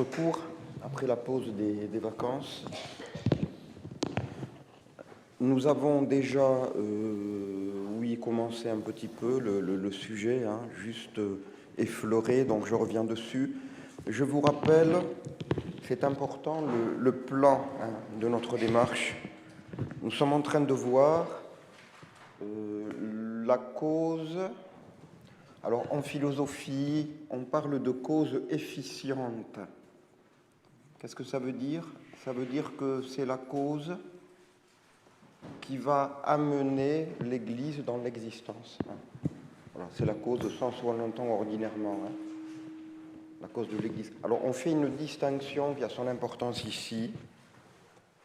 notre cours, après la pause des vacances. Nous avons déjà, commencé un petit peu le sujet, juste effleuré, donc je reviens dessus. Je vous rappelle, c'est important, le plan de notre démarche. Nous sommes en train de voir la cause. Alors, en philosophie, on parle de cause efficiente. Qu'est-ce que ça veut dire? Ça veut dire que c'est la cause qui va amener l'Église dans l'existence. Voilà, c'est la cause au sens où on l'entend ordinairement, la cause de l'Église. Alors, on fait une distinction qui a son importance ici.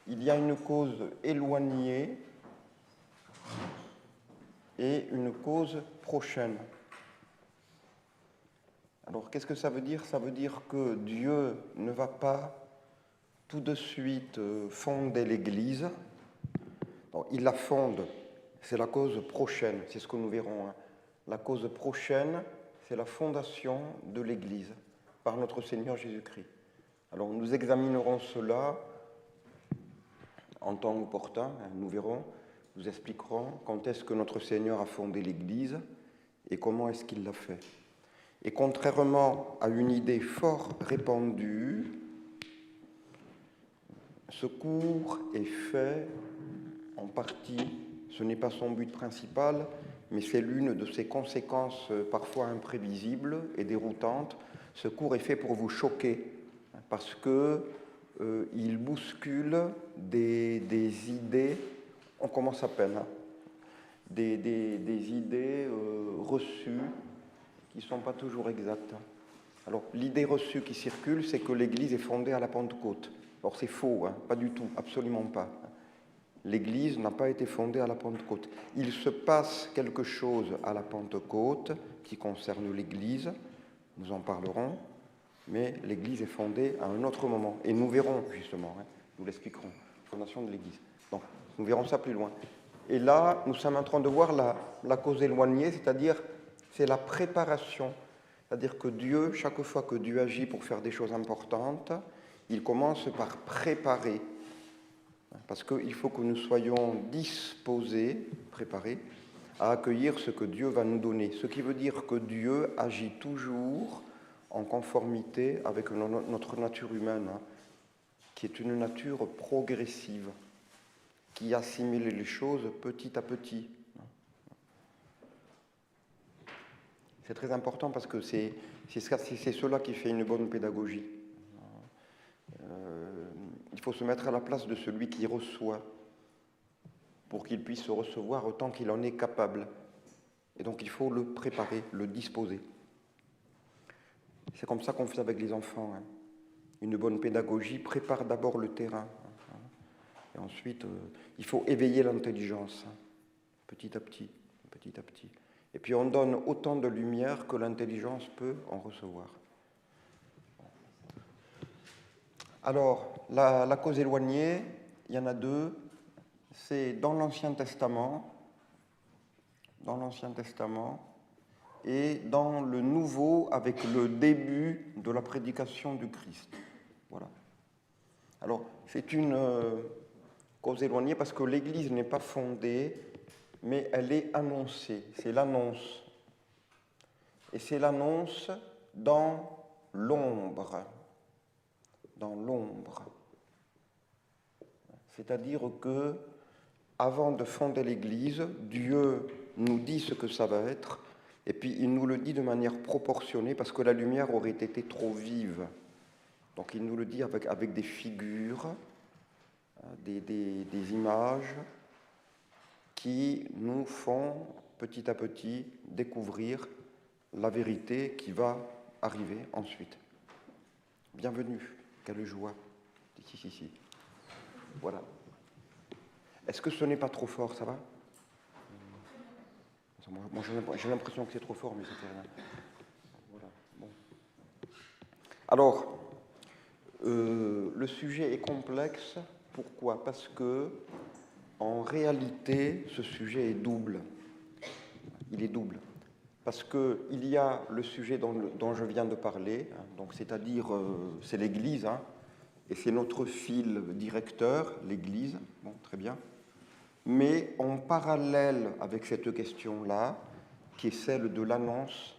Il y a une cause éloignée et une cause prochaine. Alors, qu'est-ce que ça veut dire? Ça veut dire que Dieu ne va pas tout de suite fonder l'Église. Il la fonde, c'est la cause prochaine, c'est ce que nous verrons. La cause prochaine, c'est la fondation de l'Église par notre Seigneur Jésus-Christ. Alors, nous examinerons cela en temps opportun, nous verrons, nous expliquerons quand est-ce que notre Seigneur a fondé l'Église et comment est-ce qu'il l'a fait. Et contrairement à une idée fort répandue, ce cours est fait en partie, ce n'est pas son but principal, mais c'est l'une de ses conséquences parfois imprévisibles et déroutantes. Ce cours est fait pour vous choquer, parce qu'il bouscule des idées, on commence à peine, des idées reçues qui ne sont pas toujours exactes. Alors, l'idée reçue qui circule, c'est que l'Église est fondée à la Pentecôte. Or, c'est faux, pas du tout, absolument pas. L'Église n'a pas été fondée à la Pentecôte. Il se passe quelque chose à la Pentecôte qui concerne l'Église, nous en parlerons, mais l'Église est fondée à un autre moment. Et nous verrons, justement, nous l'expliquerons, la fondation de l'Église. Donc, nous verrons ça plus loin. Et là, nous sommes en train de voir la cause éloignée, c'est-à-dire, c'est la préparation. C'est-à-dire que Dieu, chaque fois que Dieu agit pour faire des choses importantes, il commence par préparer. Parce qu'il faut que nous soyons disposés, préparés, à accueillir ce que Dieu va nous donner. Ce qui veut dire que Dieu agit toujours en conformité avec notre nature humaine, qui est une nature progressive, qui assimile les choses petit à petit. C'est très important parce que c'est cela qui fait une bonne pédagogie. Il faut se mettre à la place de celui qui reçoit pour qu'il puisse recevoir autant qu'il en est capable. Et donc il faut le préparer, le disposer. C'est comme ça qu'on fait avec les enfants. Une bonne pédagogie prépare d'abord le terrain. Et ensuite, il faut éveiller l'intelligence, petit à petit, petit à petit. Et puis on donne autant de lumière que l'intelligence peut en recevoir. Alors, la cause éloignée, il y en a deux. C'est dans l'Ancien Testament et dans le Nouveau avec le début de la prédication du Christ. Voilà. Alors, c'est une cause éloignée parce que l'Église n'est pas fondée, mais elle est annoncée. C'est l'annonce. Et c'est l'annonce dans l'ombre. Dans l'ombre. C'est-à-dire que, avant de fonder l'Église, Dieu nous dit ce que ça va être, et puis il nous le dit de manière proportionnée, parce que la lumière aurait été trop vive. Donc il nous le dit avec des figures, des images, qui nous font petit à petit découvrir la vérité qui va arriver ensuite. Bienvenue, quelle joie. Si. Voilà. Est-ce que ce n'est pas trop fort, ça va? Moi j'ai l'impression que c'est trop fort, mais ça fait rien. Voilà. Bon. Alors, le sujet est complexe. Pourquoi? Parce que, en réalité, ce sujet est double. Il est double. parce qu'il y a le sujet dont je viens de parler, hein, donc c'est-à-dire c'est l'Église, hein, et c'est notre fil directeur, l'Église, bon, très bien. Mais en parallèle avec cette question-là, qui est celle de l'annonce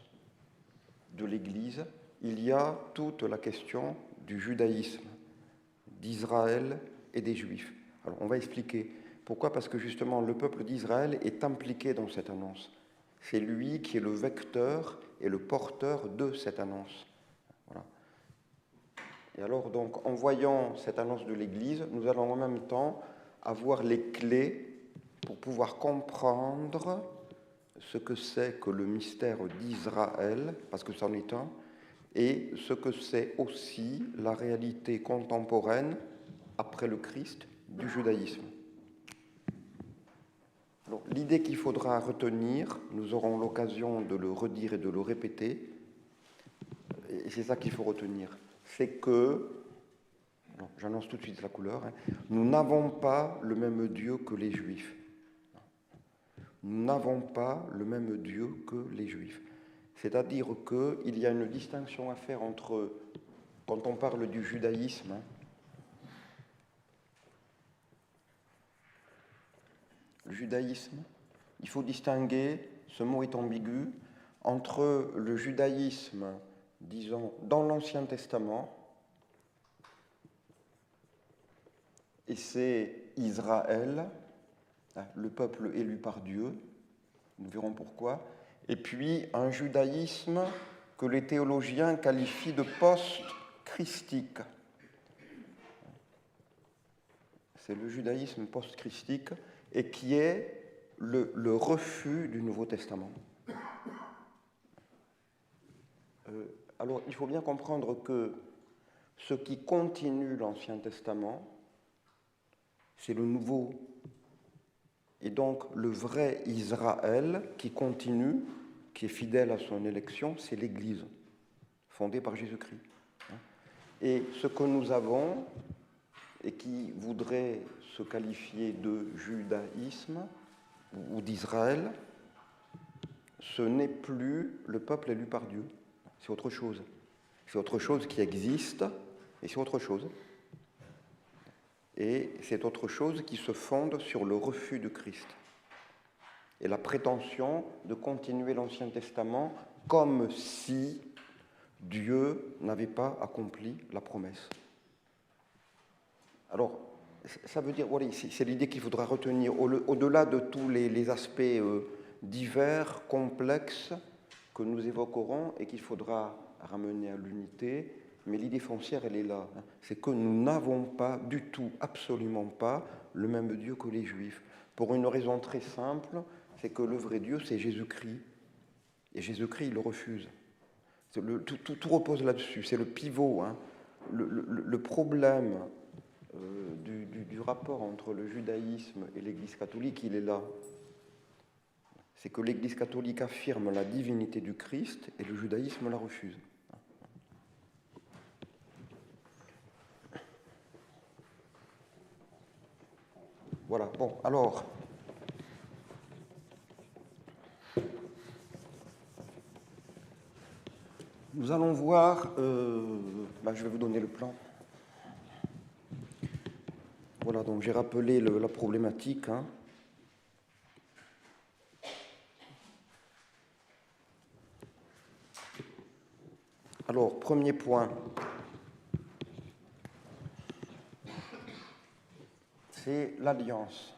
de l'Église, il y a toute la question du judaïsme, d'Israël et des Juifs. Alors, on va expliquer. Pourquoi? Parce que justement, le peuple d'Israël est impliqué dans cette annonce. C'est lui qui est le vecteur et le porteur de cette annonce. Voilà. Et alors, donc, en voyant cette annonce de l'Église, nous allons en même temps avoir les clés pour pouvoir comprendre ce que c'est que le mystère d'Israël, parce que c'en est un, et ce que c'est aussi la réalité contemporaine, après le Christ, du judaïsme. Alors, l'idée qu'il faudra retenir, nous aurons l'occasion de le redire et de le répéter, et c'est ça qu'il faut retenir, c'est que, j'annonce tout de suite la couleur, hein, nous n'avons pas le même Dieu que les Juifs. Nous n'avons pas le même Dieu que les Juifs. C'est-à-dire qu'il y a une distinction à faire entre, quand on parle du judaïsme, le judaïsme, il faut distinguer, ce mot est ambigu, entre le judaïsme, disons, dans l'Ancien Testament, et c'est Israël, le peuple élu par Dieu, nous verrons pourquoi, et puis un judaïsme que les théologiens qualifient de post-christique. C'est le judaïsme post-christique et qui est le refus du Nouveau Testament. Alors, il faut bien comprendre que ce qui continue l'Ancien Testament, c'est le Nouveau. Et donc, le vrai Israël qui continue, qui est fidèle à son élection, c'est l'Église, fondée par Jésus-Christ. Et ce que nous avons, et qui voudrait se qualifier de judaïsme ou d'Israël, ce n'est plus le peuple élu par Dieu, c'est autre chose. C'est autre chose qui existe, et c'est autre chose. Et c'est autre chose qui se fonde sur le refus de Christ et la prétention de continuer l'Ancien Testament comme si Dieu n'avait pas accompli la promesse. Alors, ça veut dire, voilà, c'est l'idée qu'il faudra retenir, au-delà de tous les aspects divers, complexes, que nous évoquerons et qu'il faudra ramener à l'unité, mais l'idée foncière, elle est là. C'est que nous n'avons pas du tout, absolument pas, le même Dieu que les Juifs. Pour une raison très simple, c'est que le vrai Dieu, c'est Jésus-Christ. Et Jésus-Christ, il le refuse. Tout repose là-dessus, c'est le pivot. Hein. Le problème du rapport entre le judaïsme et l'Église catholique, il est là. C'est que l'Église catholique affirme la divinité du Christ et le judaïsme la refuse. Voilà, bon, alors, nous allons voir, je vais vous donner le plan. Voilà, donc j'ai rappelé la problématique. Hein. Alors, premier point, c'est l'alliance.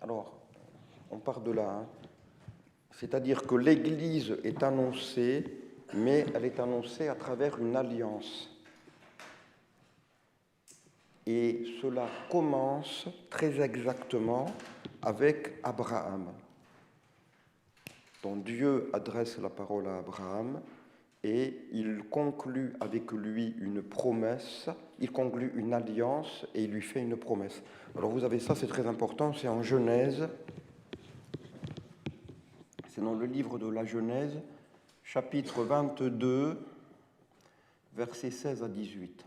Alors, on part de là. Hein. C'est-à-dire que l'Église est annoncée, mais elle est annoncée à travers une alliance. Et cela commence très exactement avec Abraham, dont Dieu adresse la parole à Abraham et il conclut avec lui une promesse, il conclut une alliance et il lui fait une promesse. Alors vous avez ça, c'est très important, c'est en Genèse, c'est dans le livre de la Genèse, chapitre 22, versets 16 à 18.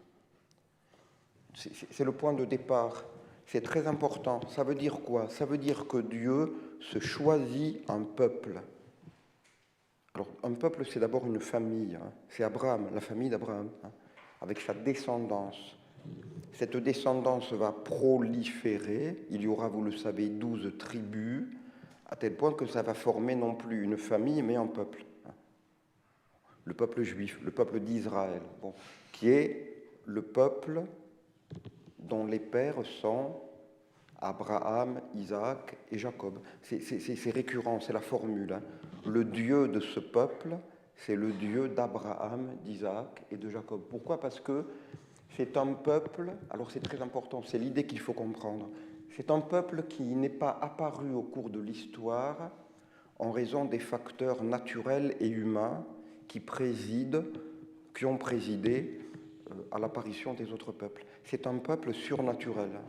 C'est le point de départ. C'est très important. Ça veut dire quoi? Ça veut dire que Dieu se choisit un peuple. Alors, un peuple, c'est d'abord une famille. Hein. C'est Abraham, la famille d'Abraham, hein, avec sa descendance. Cette descendance va proliférer. Il y aura, vous le savez, 12 tribus, à tel point que ça va former non plus une famille, mais un peuple. Le peuple juif, le peuple d'Israël, bon, qui est le peuple dont les pères sont Abraham, Isaac et Jacob. C'est récurrent, c'est la formule. Hein. Le Dieu de ce peuple, c'est le Dieu d'Abraham, d'Isaac et de Jacob. Pourquoi? Parce que c'est un peuple, alors c'est très important, c'est l'idée qu'il faut comprendre, c'est un peuple qui n'est pas apparu au cours de l'histoire en raison des facteurs naturels et humains qui ont présidé à l'apparition des autres peuples. C'est un peuple surnaturel,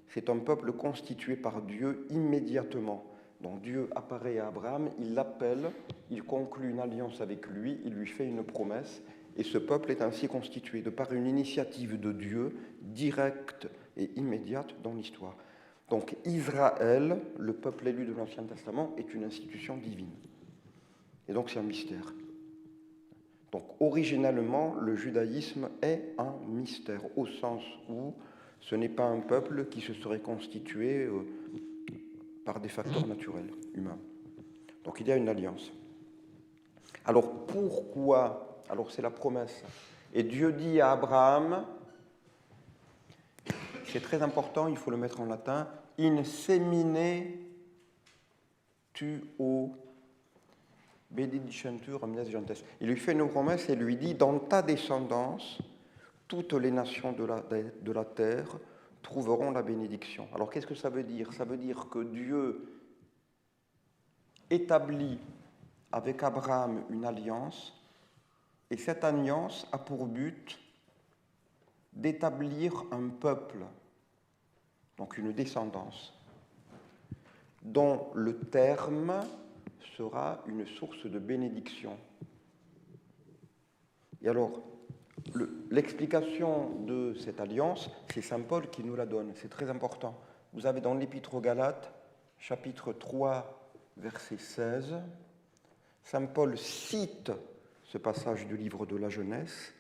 c'est un peuple constitué par Dieu immédiatement. Donc Dieu apparaît à Abraham, il l'appelle, il conclut une alliance avec lui, il lui fait une promesse, et ce peuple est ainsi constitué de par une initiative de Dieu directe et immédiate dans l'histoire. Donc Israël, le peuple élu de l'Ancien Testament, est une institution divine. Et donc c'est un mystère. Donc originellement, le judaïsme est un mystère, au sens où ce n'est pas un peuple qui se serait constitué par des facteurs naturels, humains. Donc il y a une alliance. Alors pourquoi? Alors c'est la promesse. Et Dieu dit à Abraham, c'est très important, il faut le mettre en latin, in semine tuo benedicенtur omnes gentes. Il lui fait une promesse et lui dit, dans ta descendance, toutes les nations de la terre trouveront la bénédiction. Alors qu'est-ce que ça veut dire? Ça veut dire que Dieu établit avec Abraham une alliance, et cette alliance a pour but d'établir un peuple, donc une descendance, dont le terme sera une source de bénédiction. Et alors, l'explication de cette alliance, c'est saint Paul qui nous la donne, c'est très important. Vous avez dans l'Épître aux Galates, chapitre 3, verset 16, saint Paul cite ce passage du livre de la Genèse.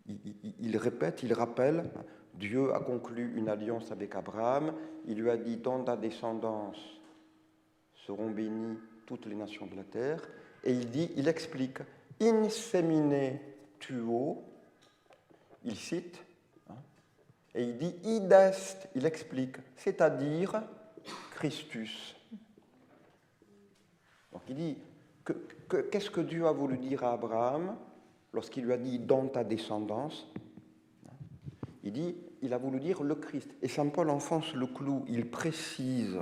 Il répète, il rappelle, Dieu a conclu une alliance avec Abraham, il lui a dit, dans ta descendance seront bénies toutes les nations de la terre, et il explique, in semine tuo, il cite, et il dit, id est, il explique, c'est-à-dire Christus. Donc il dit, qu'est-ce que Dieu a voulu dire à Abraham lorsqu'il lui a dit dans ta descendance? Il dit, il a voulu dire le Christ. Et saint Paul enfonce le clou, il précise.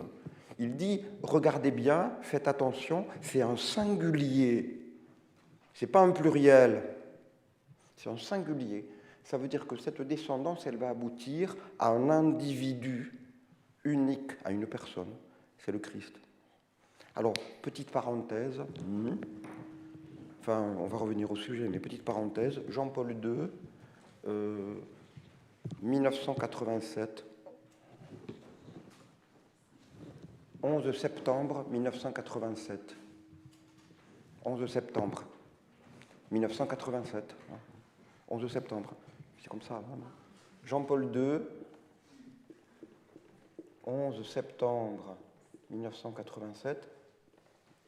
Il dit, regardez bien, faites attention, c'est un singulier. C'est pas un pluriel, c'est un singulier. Ça veut dire que cette descendance, elle va aboutir à un individu unique, à une personne. C'est le Christ. Alors, petite parenthèse, enfin, on va revenir au sujet, mais petite parenthèse, Jean-Paul II, 1987, 11 septembre 1987. 11 septembre 1987. 11 septembre, c'est comme ça. Hein. Jean-Paul II, 11 septembre 1987,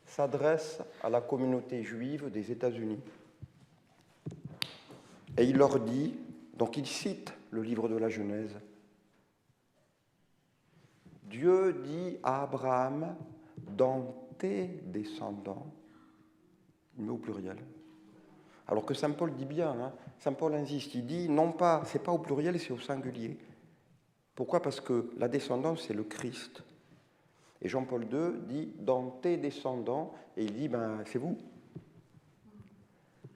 s'adresse à la communauté juive des États-Unis. Et il leur dit, donc il cite le livre de la Genèse, Dieu dit à Abraham, dans tes descendants, il met au pluriel. Alors que saint Paul dit bien, hein, saint Paul insiste, il dit, non pas, c'est pas au pluriel, c'est au singulier. Pourquoi? Parce que la descendance, c'est le Christ. Et Jean-Paul II dit, dans tes descendants, et il dit, ben, c'est vous.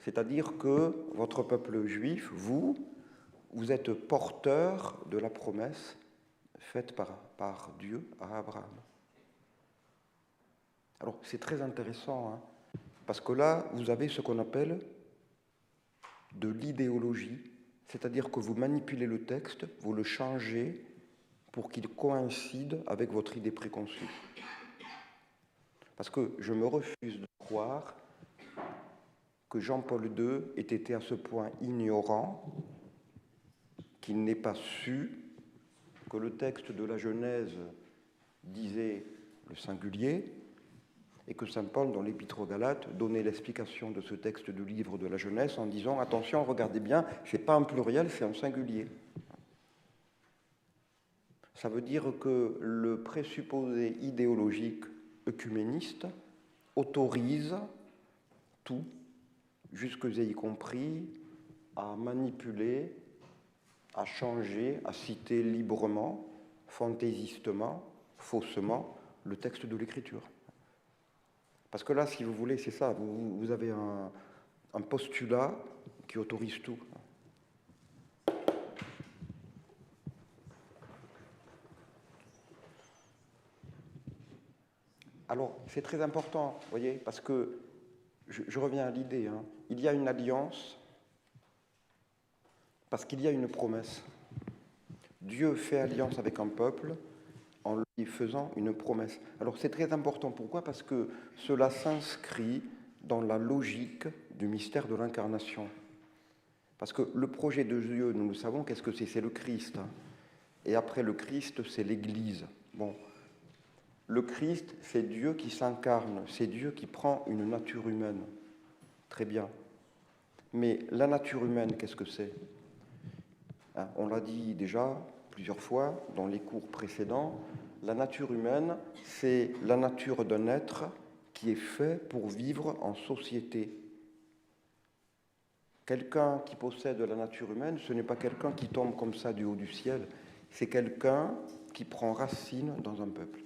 C'est-à-dire que votre peuple juif, vous êtes porteur de la promesse faite par Dieu à Abraham. Alors, c'est très intéressant, hein, parce que là, vous avez ce qu'on appelle de l'idéologie, c'est-à-dire que vous manipulez le texte, vous le changez pour qu'il coïncide avec votre idée préconçue. Parce que je me refuse de croire que Jean-Paul II ait été à ce point ignorant qu'il n'ait pas su que le texte de la Genèse disait le singulier et que saint Paul, dans l'Épître aux Galates, donnait l'explication de ce texte du livre de la Genèse en disant « Attention, regardez bien, ce n'est pas un pluriel, c'est un singulier ». Ça veut dire que le présupposé idéologique œcuméniste autorise tout, jusque et y compris à manipuler, à changer, à citer librement, fantaisistement, faussement, le texte de l'Écriture. Parce que là, si vous voulez, c'est ça, vous avez un postulat qui autorise tout. Alors, c'est très important, vous voyez, parce que, je reviens à l'idée, hein, il y a une alliance parce qu'il y a une promesse. Dieu fait alliance avec un peuple en lui faisant une promesse. Alors, c'est très important. Pourquoi ? Parce que cela s'inscrit dans la logique du mystère de l'incarnation. Parce que le projet de Dieu, nous le savons, qu'est-ce que c'est ? C'est le Christ. Et après le Christ, c'est l'Église. Bon. Le Christ, c'est Dieu qui s'incarne, c'est Dieu qui prend une nature humaine. Très bien. Mais la nature humaine, qu'est-ce que c'est ? Hein, on l'a dit déjà plusieurs fois dans les cours précédents, la nature humaine, c'est la nature d'un être qui est fait pour vivre en société. Quelqu'un qui possède la nature humaine, ce n'est pas quelqu'un qui tombe comme ça du haut du ciel, c'est quelqu'un qui prend racine dans un peuple.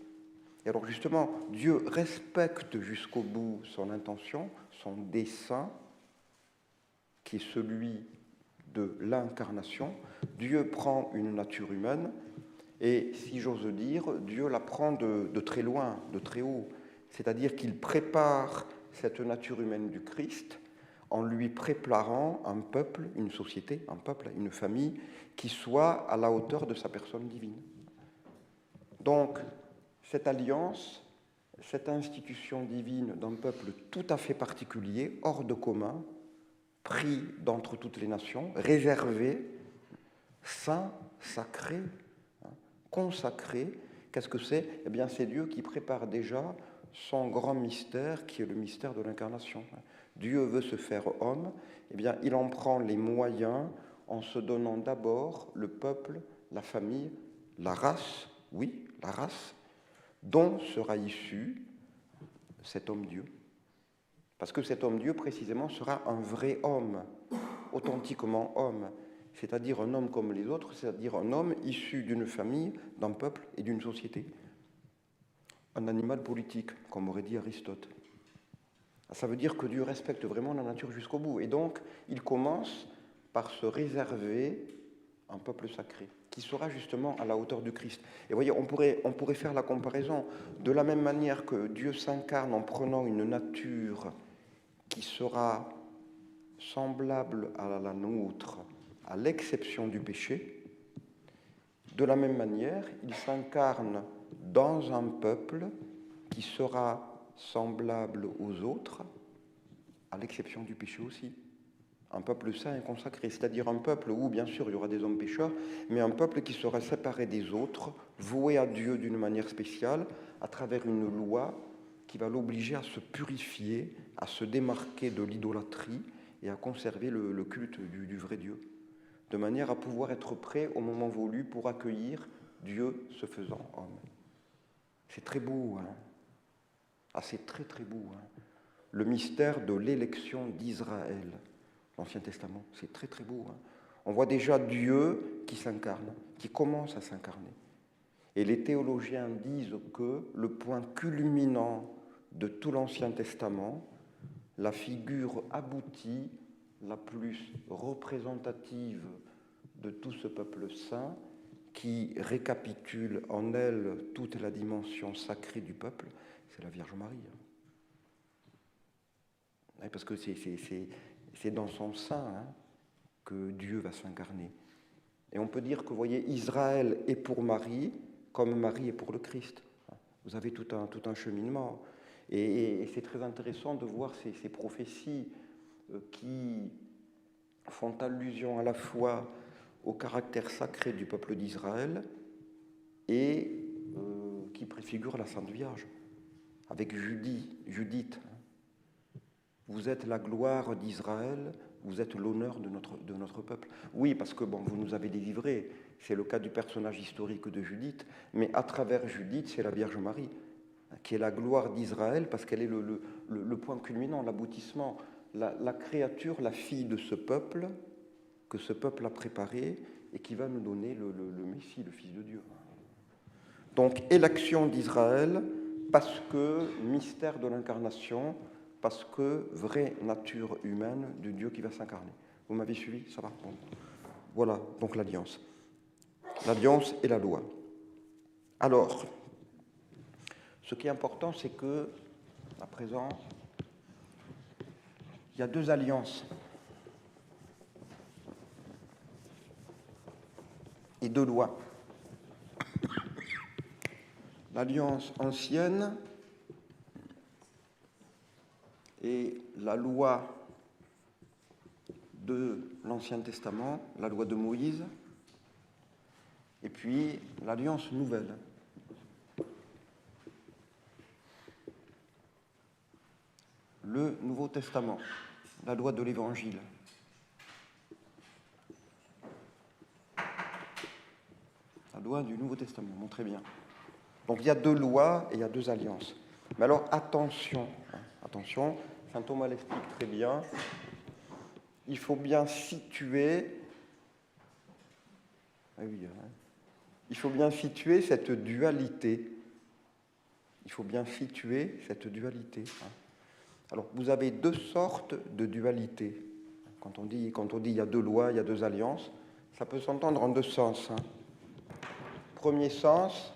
Et alors justement, Dieu respecte jusqu'au bout son intention, son dessein, qui est celui de l'incarnation. Dieu prend une nature humaine, et si j'ose dire, Dieu la prend de très loin, de très haut. C'est-à-dire qu'il prépare cette nature humaine du Christ en lui préparant un peuple, une société, un peuple, une famille, qui soit à la hauteur de sa personne divine. Donc, cette alliance, cette institution divine d'un peuple tout à fait particulier, hors de commun, pris d'entre toutes les nations, réservé, saint, sacré, consacré, qu'est-ce que c'est ? Eh bien, c'est Dieu qui prépare déjà son grand mystère, qui est le mystère de l'incarnation. Dieu veut se faire homme, eh bien, il en prend les moyens en se donnant d'abord le peuple, la famille, la race, oui, la race, dont sera issu cet homme-dieu. Parce que cet homme-dieu, précisément, sera un vrai homme, authentiquement homme, c'est-à-dire un homme comme les autres, c'est-à-dire un homme issu d'une famille, d'un peuple et d'une société. Un animal politique, comme aurait dit Aristote. Ça veut dire que Dieu respecte vraiment la nature jusqu'au bout. Et donc, il commence par se réserver un peuple sacré, qui sera justement à la hauteur du Christ. Et vous voyez, on pourrait faire la comparaison. De la même manière que Dieu s'incarne en prenant une nature qui sera semblable à la nôtre, à l'exception du péché, de la même manière, il s'incarne dans un peuple qui sera semblable aux autres, à l'exception du péché aussi. Un peuple saint et consacré, c'est-à-dire un peuple où, bien sûr, il y aura des hommes pécheurs, mais un peuple qui sera séparé des autres, voué à Dieu d'une manière spéciale, à travers une loi qui va l'obliger à se purifier, à se démarquer de l'idolâtrie et à conserver le culte du vrai Dieu, de manière à pouvoir être prêt au moment voulu pour accueillir Dieu se faisant homme. C'est très beau, hein ? Ah, c'est très très beau, hein ? Le mystère de l'élection d'Israël. L'Ancien Testament, c'est très très beau. Hein. On voit déjà Dieu qui s'incarne, qui commence à s'incarner. Et les théologiens disent que le point culminant de tout l'Ancien Testament, la figure aboutie, la plus représentative de tout ce peuple saint, qui récapitule en elle toute la dimension sacrée du peuple, c'est la Vierge Marie. Parce que c'est dans son sein, hein, que Dieu va s'incarner. Et on peut dire que, vous voyez, Israël est pour Marie, comme Marie est pour le Christ. Vous avez tout un cheminement. Et c'est très intéressant de voir ces prophéties qui font allusion à la fois au caractère sacré du peuple d'Israël et qui préfigurent la Sainte Vierge, avec Judith. Vous êtes la gloire d'Israël, vous êtes l'honneur de notre peuple. Oui, parce que bon, vous nous avez délivrés, c'est le cas du personnage historique de Judith, mais à travers Judith, c'est la Vierge Marie, qui est la gloire d'Israël, parce qu'elle est le point culminant, l'aboutissement, la créature, la fille de ce peuple, que ce peuple a préparé, et qui va nous donner le Messie, le Fils de Dieu. Donc, élection d'Israël, parce que mystère de l'incarnation, parce que vraie nature humaine de Dieu qui va s'incarner. Vous m'avez suivi? Ça va? Bon. Voilà, donc l'alliance. L'alliance et la loi. Alors, ce qui est important, c'est que, à présent, il y a deux alliances et deux lois. L'alliance ancienne et la loi de l'Ancien Testament, la loi de Moïse, et puis l'alliance nouvelle. Le Nouveau Testament, la loi de l'Évangile. La loi du Nouveau Testament, bon, très bien. Donc il y a deux lois et il y a deux alliances. Mais alors attention, attention, saint Thomas l'explique très bien, il faut bien situer, il faut bien situer cette dualité. Il faut bien situer cette dualité. Alors vous avez deux sortes de dualité. Quand on dit il y a deux lois, il y a deux alliances, ça peut s'entendre en deux sens. Premier sens,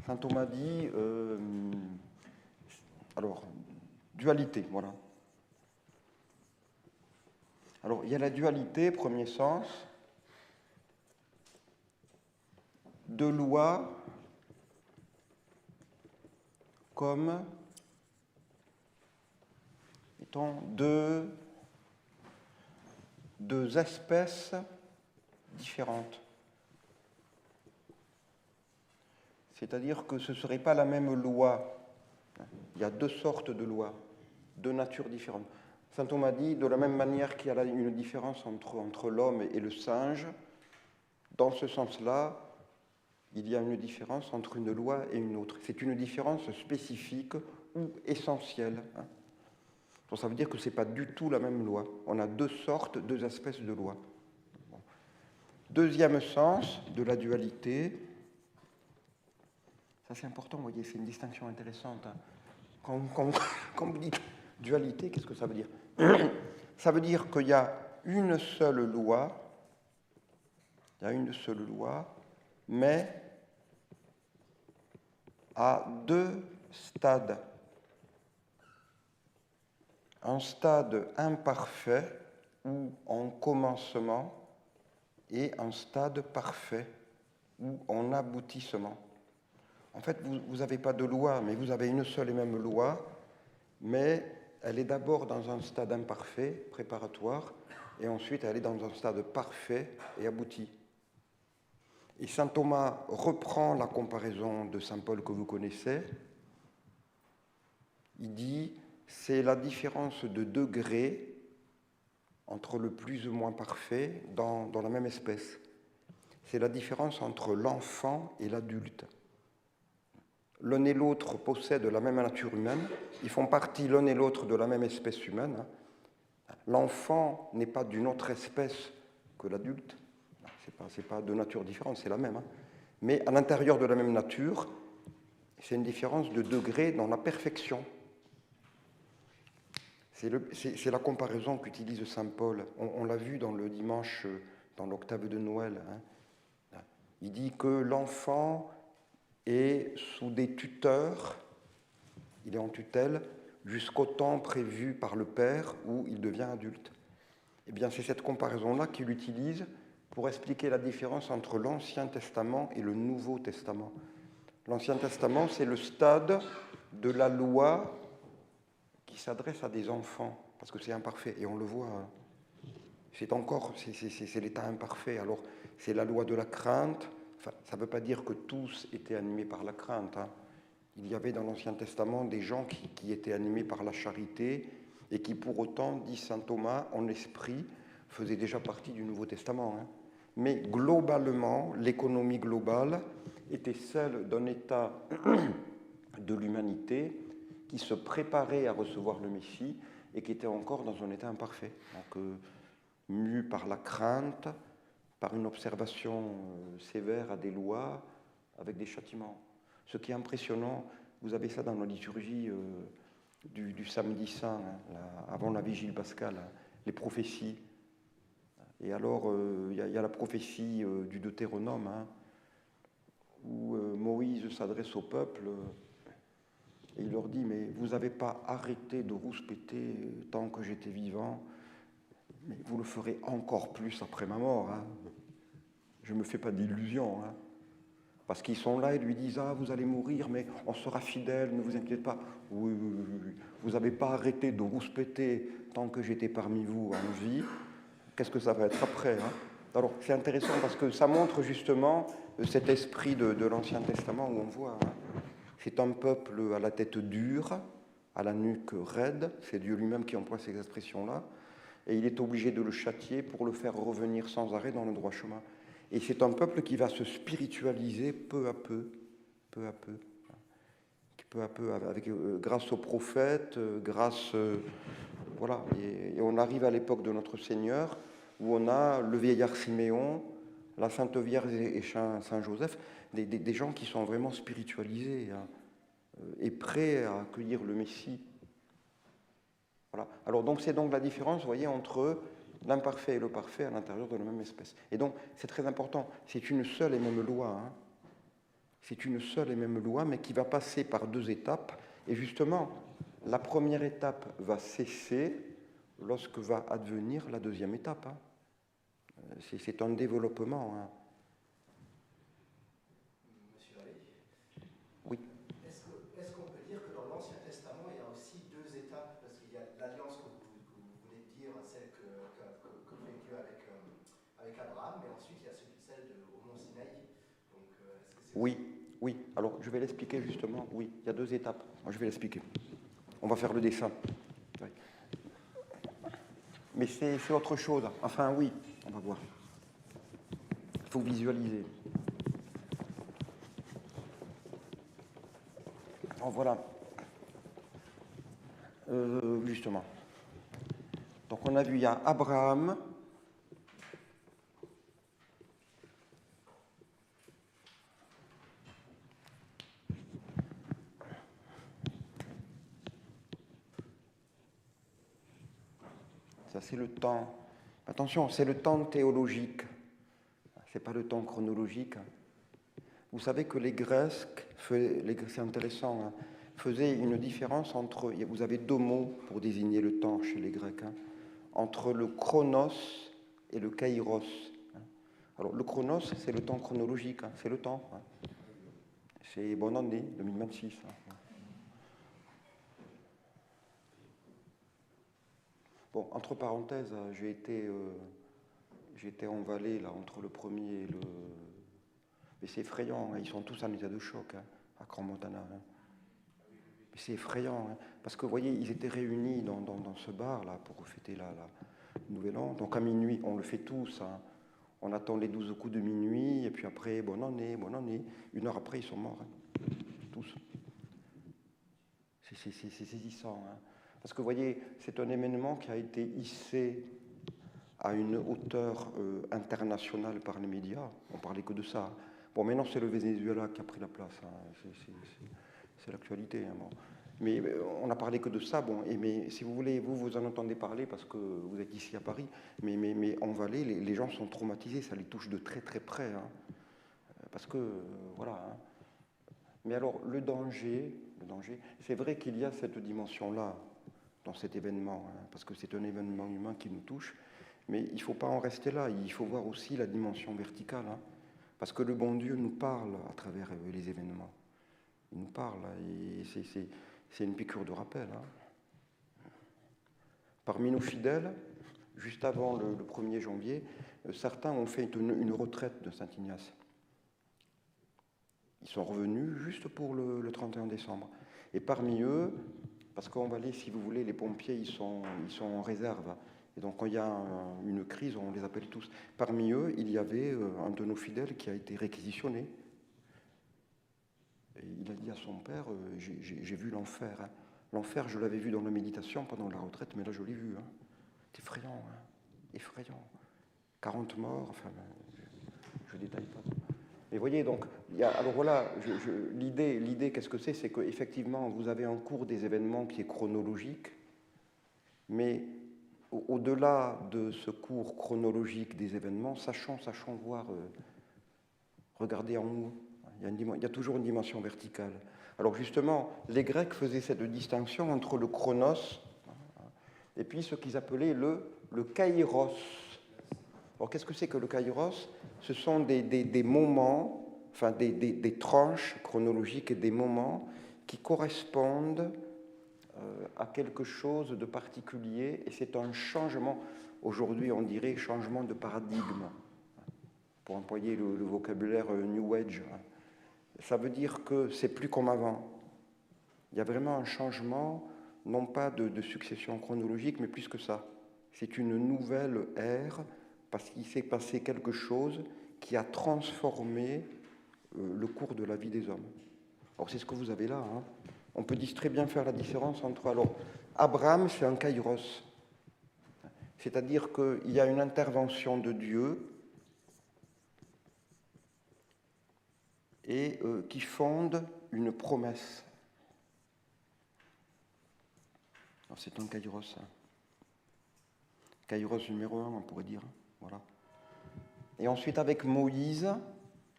saint Thomas dit, alors, dualité, voilà. Alors, il y a la dualité, premier sens, de loi comme étant deux espèces différentes. C'est-à-dire que ce ne serait pas la même loi. Il y a deux sortes de lois, deux natures différentes. Saint Thomas dit, de la même manière qu'il y a une différence entre l'homme et le singe, dans ce sens-là, il y a une différence entre une loi et une autre. C'est une différence spécifique ou essentielle. Donc ça veut dire que ce n'est pas du tout la même loi. On a deux sortes, deux espèces de lois. Deuxième sens de la dualité, ça c'est important, vous voyez, c'est une distinction intéressante. Quand vous dites dualité, qu'est-ce que ça veut dire? Ça veut dire qu'il y a une seule loi, mais à deux stades. Un stade imparfait ou en commencement et un stade parfait ou en aboutissement. En fait, vous n'avez pas de loi, mais vous avez une seule et même loi, mais elle est d'abord dans un stade imparfait, préparatoire, et ensuite elle est dans un stade parfait et abouti. Et saint Thomas reprend la comparaison de saint Paul que vous connaissez. Il dit, c'est la différence de degré entre le plus ou moins parfait dans la même espèce. C'est la différence entre l'enfant et l'adulte. L'un et l'autre possèdent la même nature humaine, ils font partie l'un et l'autre de la même espèce humaine. L'enfant n'est pas d'une autre espèce que l'adulte, c'est pas de nature différente, c'est la même. Mais à l'intérieur de la même nature, c'est une différence de degré dans la perfection. C'est la comparaison qu'utilise saint Paul. On l'a vu dans le dimanche, dans l'octave de Noël. Il dit que l'enfant est sous des tuteurs, il est en tutelle, jusqu'au temps prévu par le Père où il devient adulte. Eh bien, c'est cette comparaison-là qu'il utilise pour expliquer la différence entre l'Ancien Testament et le Nouveau Testament. L'Ancien Testament, c'est le stade de la loi qui s'adresse à des enfants, parce que c'est imparfait, et on le voit. Hein. C'est l'état imparfait. Alors, c'est la loi de la crainte. Enfin, ça ne veut pas dire que tous étaient animés par la crainte. Hein. Il y avait dans l'Ancien Testament des gens qui étaient animés par la charité et qui, pour autant, dit saint Thomas, en esprit, faisaient déjà partie du Nouveau Testament. Hein. Mais globalement, l'économie globale était celle d'un état de l'humanité qui se préparait à recevoir le Messie et qui était encore dans un état imparfait. Donc, mu par la crainte, par une observation sévère à des lois, avec des châtiments. Ce qui est impressionnant, vous avez ça dans la liturgie du samedi saint, hein, avant la vigile pascale, hein, les prophéties. Et alors, il y a la prophétie du Deutéronome, hein, où Moïse s'adresse au peuple et il leur dit, mais vous n'avez pas arrêté de rouspéter tant que j'étais vivant, mais vous le ferez encore plus après ma mort. Hein. Je ne me fais pas d'illusions. Hein. Parce qu'ils sont là et lui disent, ah, vous allez mourir, mais on sera fidèles, ne vous inquiétez pas. Oui, vous n'avez pas arrêté de rouspéter tant que j'étais parmi vous en vie. Qu'est-ce que ça va être après hein. Alors, c'est intéressant parce que ça montre justement cet esprit de l'Ancien Testament où on voit, hein, c'est un peuple à la tête dure, à la nuque raide, c'est Dieu lui-même qui emploie ces expressions-là, et il est obligé de le châtier pour le faire revenir sans arrêt dans le droit chemin. Et c'est un peuple qui va se spiritualiser peu à peu, avec, grâce aux prophètes, voilà. Et on arrive à l'époque de notre Seigneur, où on a le vieillard Siméon, la Sainte Vierge et Saint Joseph, des gens qui sont vraiment spiritualisés hein, et prêts à accueillir le Messie. Voilà. Alors donc c'est donc la différence, vous voyez, entre l'imparfait et le parfait à l'intérieur de la même espèce. Et donc c'est très important, c'est une seule et même loi. Hein. C'est une seule et même loi, mais qui va passer par deux étapes. Et justement, la première étape va cesser lorsque va advenir la deuxième étape. Hein. C'est un développement. Hein. Monsieur Allais, oui. Est-ce qu'on peut dire que dans l'Ancien Testament, il y a aussi deux étapes? Parce qu'il y a l'alliance que vous venez de dire, celle que fait Dieu avec Abraham, mais ensuite il y a celle au mont Sinaï. Donc, est-ce que c'est oui, oui. Alors, je vais l'expliquer justement. Oui, il y a deux étapes. Moi, je vais l'expliquer. On va faire le dessin. Oui. Mais c'est autre chose. Enfin, oui, on va voir. Il faut visualiser. Alors, voilà. Justement. Donc, on a vu, il y a Abraham. Ça, c'est le temps. Attention, c'est le temps théologique. Ce n'est pas le temps chronologique. Vous savez que les Grecs, c'est intéressant, hein, faisaient une différence entre, vous avez deux mots pour désigner le temps chez les Grecs, hein, entre le chronos et le kairos. Hein. Alors le chronos, c'est le temps chronologique, hein, c'est le temps. Hein. C'est bonne année, 2026. Hein. Bon, entre parenthèses, j'ai été en Valais, là, entre le premier et le... Mais c'est effrayant, hein, ils sont tous en état de choc, hein, à Crans-Montana. Hein. Mais c'est effrayant, hein, parce que, vous voyez, ils étaient réunis dans ce bar-là pour fêter la Nouvel An. Donc à minuit, on le fait tous, hein. On attend les 12 coups de minuit, et puis après, bonne année, bonne année. Une heure après, ils sont morts, hein, tous. C'est saisissant, hein. Parce que, vous voyez, c'est un événement qui a été hissé à une hauteur internationale par les médias. On parlait que de ça. Bon, maintenant, c'est le Venezuela qui a pris la place. Hein. C'est l'actualité. Hein, bon. Mais on n'a parlé que de ça. Bon, mais si vous voulez, vous en entendez parler parce que vous êtes ici à Paris. Mais en Valais, les gens sont traumatisés. Ça les touche de très très près. Hein. Parce que, voilà. Hein. Mais alors, le danger, c'est vrai qu'il y a cette dimension-là dans cet événement, hein, parce que c'est un événement humain qui nous touche, Mais il ne faut pas en rester là, il faut voir aussi la dimension verticale, hein, parce que le bon Dieu nous parle à travers les événements. Il nous parle, et c'est une piqûre de rappel. Hein. Parmi nos fidèles, juste avant le 1er janvier, certains ont fait une retraite de Saint-Ignace. Ils sont revenus juste pour le 31 décembre. Et parmi eux, parce qu'en Valais, si vous voulez, les pompiers, ils sont en réserve. Et donc, quand il y a une crise, on les appelle tous. Parmi eux, il y avait un de nos fidèles qui a été réquisitionné. Et il a dit à son père, j'ai vu l'enfer. Hein. L'enfer, je l'avais vu dans la méditation pendant la retraite, mais là, je l'ai vu. Hein. C'est effrayant, hein. Effrayant. 40 morts, enfin, je ne détaille pas. Mais voyez, donc, alors voilà, l'idée, qu'est-ce que c'est qu'effectivement, vous avez un cours des événements qui est chronologique, mais au-delà de ce cours chronologique des événements, sachons voir, regardez en haut, il y a toujours une dimension verticale. Alors justement, les Grecs faisaient cette distinction entre le chronos et puis ce qu'ils appelaient le kairos. Alors qu'est-ce que c'est que le kairos? Ce sont des moments, enfin des tranches chronologiques et des moments qui correspondent à quelque chose de particulier, et c'est un changement, aujourd'hui on dirait changement de paradigme, pour employer le vocabulaire New Age. Ça veut dire que c'est plus comme avant. Il y a vraiment un changement, non pas de succession chronologique, mais plus que ça. C'est une nouvelle ère, parce qu'il s'est passé quelque chose qui a transformé le cours de la vie des hommes. Alors c'est ce que vous avez là. Hein. On peut très bien faire la différence entre... Alors, Abraham, c'est un kairos. C'est-à-dire qu'il y a une intervention de Dieu et qui fonde une promesse. Alors c'est un kairos. Hein. Kairos numéro 1, on pourrait dire. Voilà. Et ensuite avec Moïse,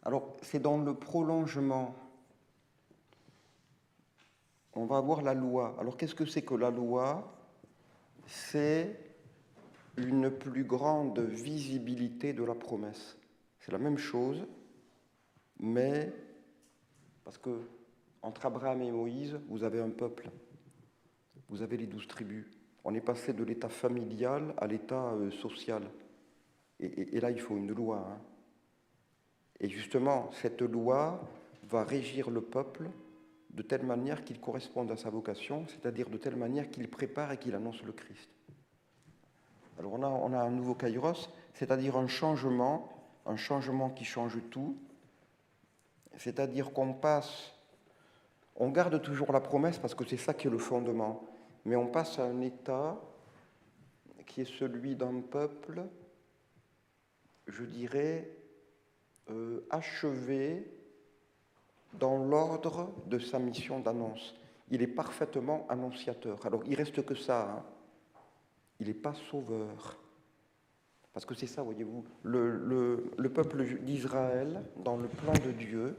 alors c'est dans le prolongement. On va avoir la loi. Alors qu'est-ce que c'est que la loi? C'est une plus grande visibilité de la promesse. C'est la même chose, mais parce que entre Abraham et Moïse, vous avez un peuple, vous avez les 12 tribus. On est passé de l'état familial à l'état social. Et là, il faut une loi. Hein. Et justement, cette loi va régir le peuple de telle manière qu'il corresponde à sa vocation, c'est-à-dire de telle manière qu'il prépare et qu'il annonce le Christ. Alors on a un nouveau kairos, c'est-à-dire un changement qui change tout, c'est-à-dire qu'on passe, on garde toujours la promesse parce que c'est ça qui est le fondement, mais on passe à un état qui est celui d'un peuple, je dirais, achevé dans l'ordre de sa mission d'annonce. Il est parfaitement annonciateur. Alors, il reste que ça. Hein. Il n'est pas sauveur. Parce que c'est ça, voyez-vous. Le peuple d'Israël, dans le plan de Dieu,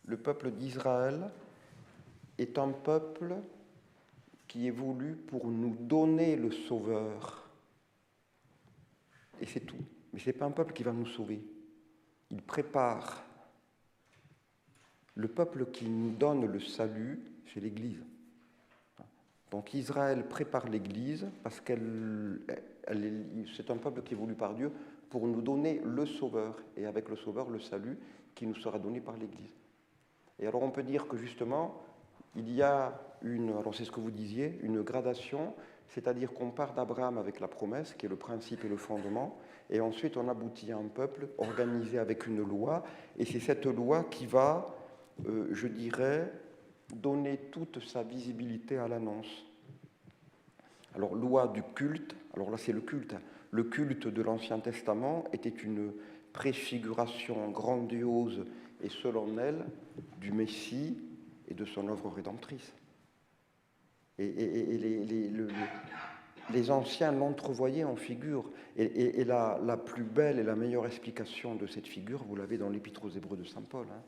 le peuple d'Israël est un peuple qui est voulu pour nous donner le sauveur. Et c'est tout. Mais ce n'est pas un peuple qui va nous sauver. Il prépare. Le peuple qui nous donne le salut, c'est l'Église. Donc Israël prépare l'Église parce c'est un peuple qui est voulu par Dieu pour nous donner le Sauveur, et avec le Sauveur, le salut qui nous sera donné par l'Église. Et alors on peut dire que justement, il y a alors c'est ce que vous disiez, une gradation, c'est-à-dire qu'on part d'Abraham avec la promesse, qui est le principe et le fondement, et ensuite on aboutit à un peuple organisé avec une loi, et c'est cette loi qui va... je dirais, donner toute sa visibilité à l'annonce. Alors, loi du culte, alors là c'est le culte. Le culte de l'Ancien Testament était une préfiguration grandiose et solennelle du Messie et de son œuvre rédemptrice. Et les anciens l'entrevoyaient en figure. Et la plus belle et la meilleure explication de cette figure, vous l'avez dans l'Épître aux Hébreux de saint Paul. Hein.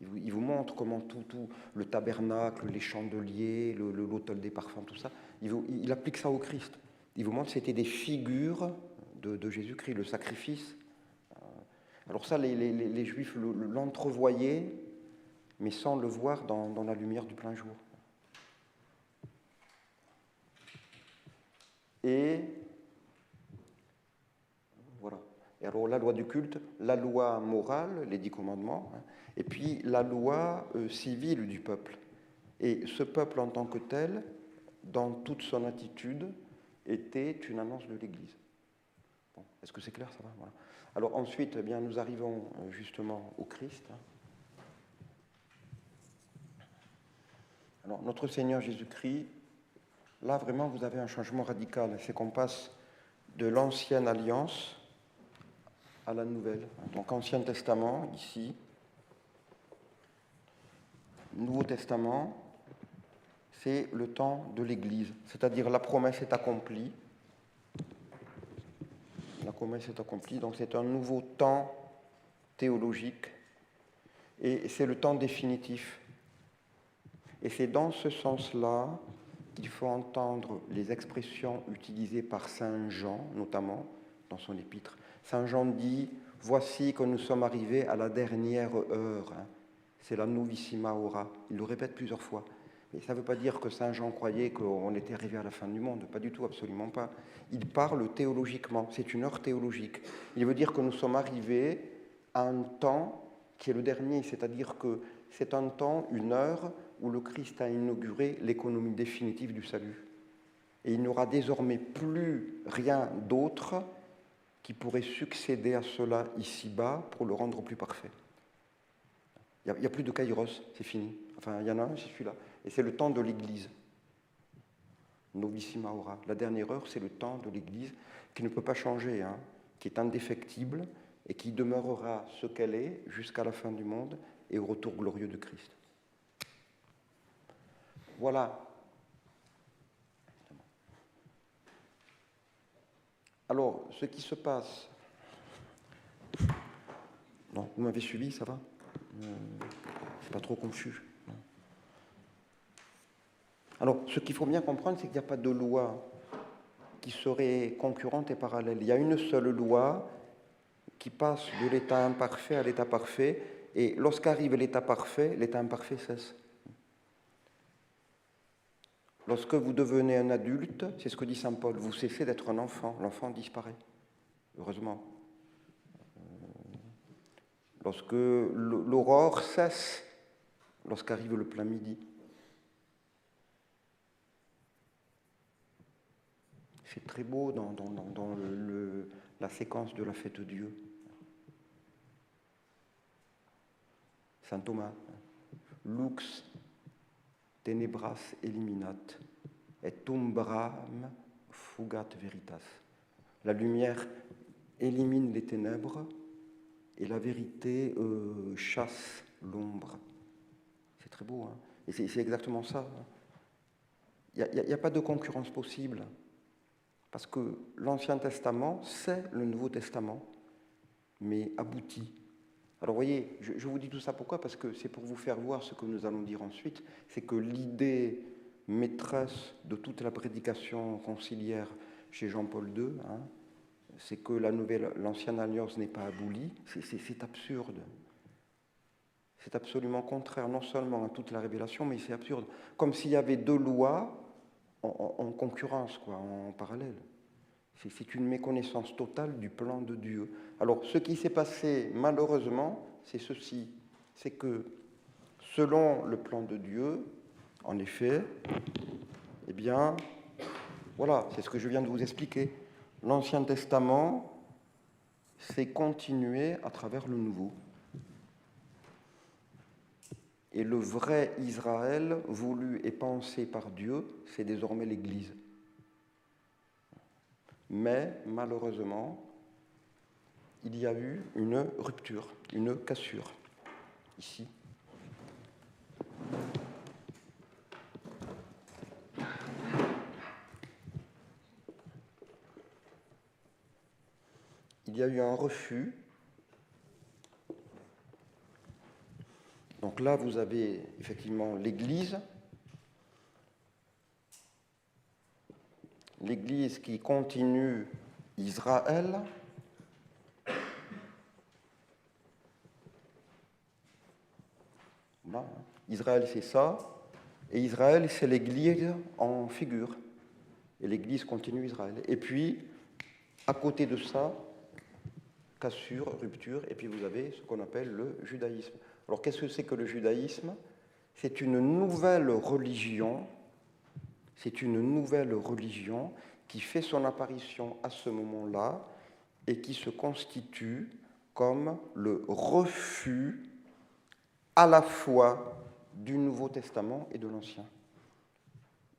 Il vous montre comment tout le tabernacle, les chandeliers, l'autel des parfums, tout ça, il applique ça au Christ. Il vous montre que c'était des figures de Jésus-Christ, le sacrifice. Alors ça, les Juifs l'entrevoyaient, mais sans le voir dans la lumière du plein jour. Et voilà. Et alors la loi du culte, la loi morale, les 10 commandements, et puis la loi civile du peuple. Et ce peuple en tant que tel, dans toute son attitude, était une annonce de l'Église. Bon, est-ce que c'est clair, ça va? Voilà. Alors ensuite, eh bien, nous arrivons justement au Christ. Alors notre Seigneur Jésus-Christ, là vraiment vous avez un changement radical, c'est qu'on passe de l'ancienne alliance à la nouvelle. Donc Ancien Testament, ici, Nouveau Testament, c'est le temps de l'Église, c'est-à-dire la promesse est accomplie. La promesse est accomplie, donc c'est un nouveau temps théologique et c'est le temps définitif. Et c'est dans ce sens-là qu'il faut entendre les expressions utilisées par Saint Jean, notamment dans son épître. Saint Jean dit « Voici que nous sommes arrivés à la dernière heure. » C'est la novissima hora. Il le répète plusieurs fois. Mais ça ne veut pas dire que Saint Jean croyait qu'on était arrivé à la fin du monde. Pas du tout, absolument pas. Il parle théologiquement. C'est une heure théologique. Il veut dire que nous sommes arrivés à un temps qui est le dernier. C'est-à-dire que c'est un temps, une heure, où le Christ a inauguré l'économie définitive du salut. Et il n'y aura désormais plus rien d'autre qui pourrait succéder à cela ici-bas pour le rendre plus parfait. Il n'y a plus de kairos, c'est fini. Enfin, il y en a un, c'est celui-là. Et c'est le temps de l'Église. Novissima hora. La dernière heure, c'est le temps de l'Église qui ne peut pas changer, qui est indéfectible et qui demeurera ce qu'elle est jusqu'à la fin du monde et au retour glorieux de Christ. Voilà. Alors, ce qui se passe... Non, vous m'avez suivi, ça va? C'est pas trop confus. Non. Alors, ce qu'il faut bien comprendre, c'est qu'il n'y a pas de loi qui serait concurrente et parallèle. Il y a une seule loi qui passe de l'état imparfait à l'état parfait, et lorsqu'arrive l'état parfait, l'état imparfait cesse. Lorsque vous devenez un adulte, c'est ce que dit saint Paul, vous cessez d'être un enfant, l'enfant disparaît, heureusement. Lorsque l'aurore cesse, lorsqu'arrive le plein midi. C'est très beau dans la séquence de la fête de Dieu. Saint Thomas, lux tenebras eliminat, et umbram fugat veritas. La lumière élimine les ténèbres et la vérité chasse l'ombre. C'est très beau, et c'est exactement ça. Il n'y a pas de concurrence possible, parce que l'Ancien Testament, c'est le Nouveau Testament, mais abouti. Alors vous voyez, je vous dis tout ça pourquoi? Parce que c'est pour vous faire voir ce que nous allons dire ensuite, c'est que l'idée maîtresse de toute la prédication conciliaire chez Jean-Paul II, c'est que l'ancienne alliance n'est pas abolie, c'est absurde. C'est absolument contraire non seulement à toute la révélation, mais c'est absurde. Comme s'il y avait deux lois en concurrence, en parallèle. C'est une méconnaissance totale du plan de Dieu. Alors, ce qui s'est passé, malheureusement, c'est ceci. C'est que, selon le plan de Dieu, en effet, eh bien, voilà, c'est ce que je viens de vous expliquer. L'Ancien Testament s'est continué à travers le Nouveau. Et le vrai Israël, voulu et pensé par Dieu, c'est désormais l'Église. Mais, malheureusement, il y a eu une rupture, une cassure, ici. Il y a eu un refus. Donc là, vous avez effectivement l'Église l'Église qui continue Israël. Voilà. Israël, c'est ça. Et Israël, c'est l'Église en figure. Et l'Église continue Israël. Et puis, à côté de ça, cassure, rupture, et puis vous avez ce qu'on appelle le judaïsme. Alors, qu'est-ce que c'est que le judaïsme? C'est une nouvelle religion. C'est une nouvelle religion qui fait son apparition à ce moment-là et qui se constitue comme le refus à la fois du Nouveau Testament et de l'Ancien.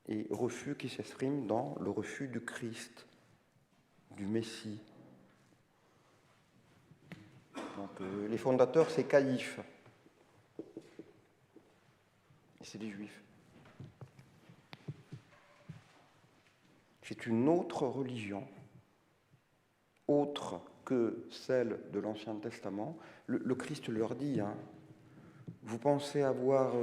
Et refus qui s'exprime dans le refus du Christ, du Messie. Donc, les fondateurs, c'est Caïphe. Et c'est des Juifs. C'est une autre religion, autre que celle de l'Ancien Testament. Le Christ leur dit, hein, vous pensez avoir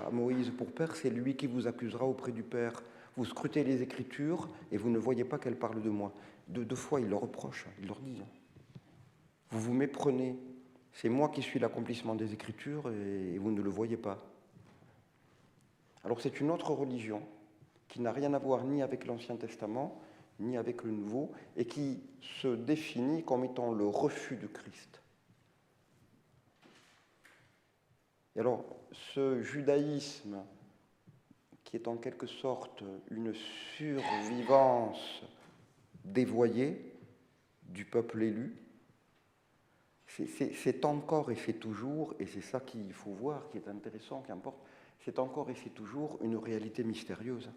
à Moïse pour père, c'est lui qui vous accusera auprès du Père. Vous scrutez les Écritures et vous ne voyez pas qu'elles parlent de moi. Deux fois, il leur reproche, il leur dit, vous vous méprenez, c'est moi qui suis l'accomplissement des Écritures et vous ne le voyez pas. Alors c'est une autre religion qui n'a rien à voir ni avec l'Ancien Testament, ni avec le Nouveau, et qui se définit comme étant le refus du Christ. Et alors, ce judaïsme, qui est en quelque sorte une survivance dévoyée du peuple élu, c'est encore et c'est toujours, et c'est ça qu'il faut voir, qui est intéressant, qui importe, c'est encore et c'est toujours une réalité mystérieuse.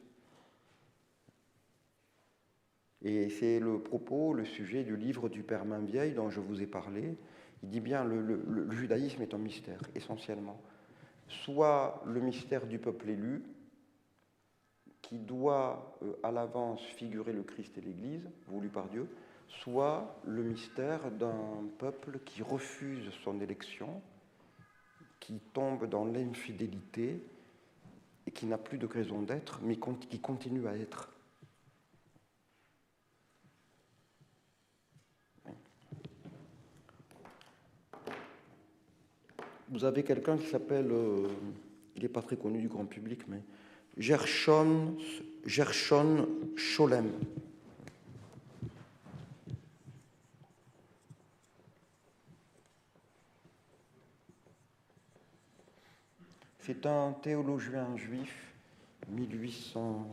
Et c'est le propos, le sujet du livre du Père Mainvieille dont je vous ai parlé. Il dit bien le judaïsme est un mystère, essentiellement. Soit le mystère du peuple élu, qui doit à l'avance figurer le Christ et l'Église, voulu par Dieu, soit le mystère d'un peuple qui refuse son élection, qui tombe dans l'infidélité et qui n'a plus de raison d'être, mais qui continue à être. Vous avez quelqu'un qui s'appelle, il n'est pas très connu du grand public, mais Gershon Scholem. C'est un théologien juif, 1897-1982.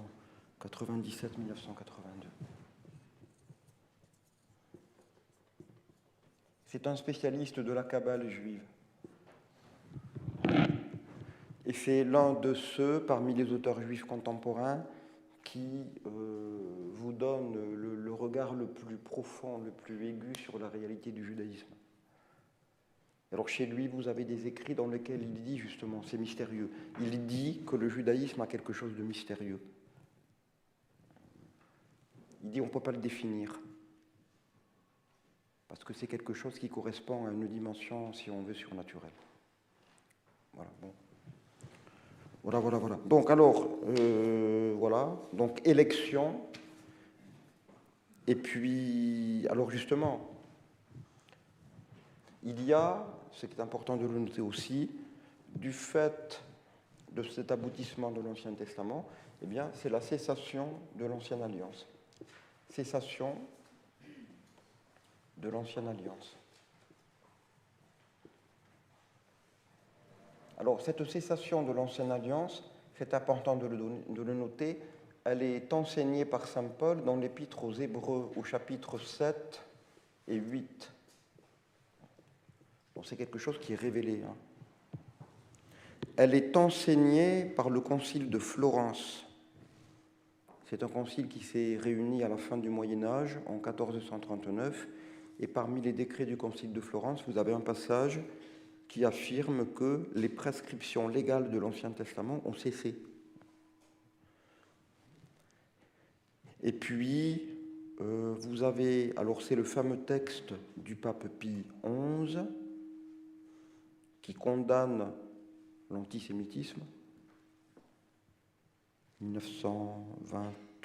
C'est un spécialiste de la Kabbale juive. Et c'est l'un de ceux, parmi les auteurs juifs contemporains, qui vous donne le regard le plus profond, le plus aigu sur la réalité du judaïsme. Alors chez lui, vous avez des écrits dans lesquels il dit justement, c'est mystérieux, il dit que le judaïsme a quelque chose de mystérieux. Il dit on ne peut pas le définir, parce que c'est quelque chose qui correspond à une dimension, si on veut, surnaturelle. Voilà, bon. Voilà. Donc alors, voilà, donc élection, et puis, alors justement, il y a, ce qui est important de le noter aussi, du fait de cet aboutissement de l'Ancien Testament, eh bien, c'est la cessation de l'Ancienne Alliance. Cessation de l'Ancienne Alliance. Alors, cette cessation de l'Ancienne Alliance, c'est important de le noter, elle est enseignée par saint Paul dans l'Épître aux Hébreux, au chapitre 7 et 8. Donc, c'est quelque chose qui est révélé. Hein. Elle est enseignée par le concile de Florence. C'est un concile qui s'est réuni à la fin du Moyen-Âge, en 1439, et parmi les décrets du concile de Florence, vous avez un passage qui affirme que les prescriptions légales de l'Ancien Testament ont cessé. Et puis, vous avez, alors c'est le fameux texte du pape Pie XI qui condamne l'antisémitisme, 1923,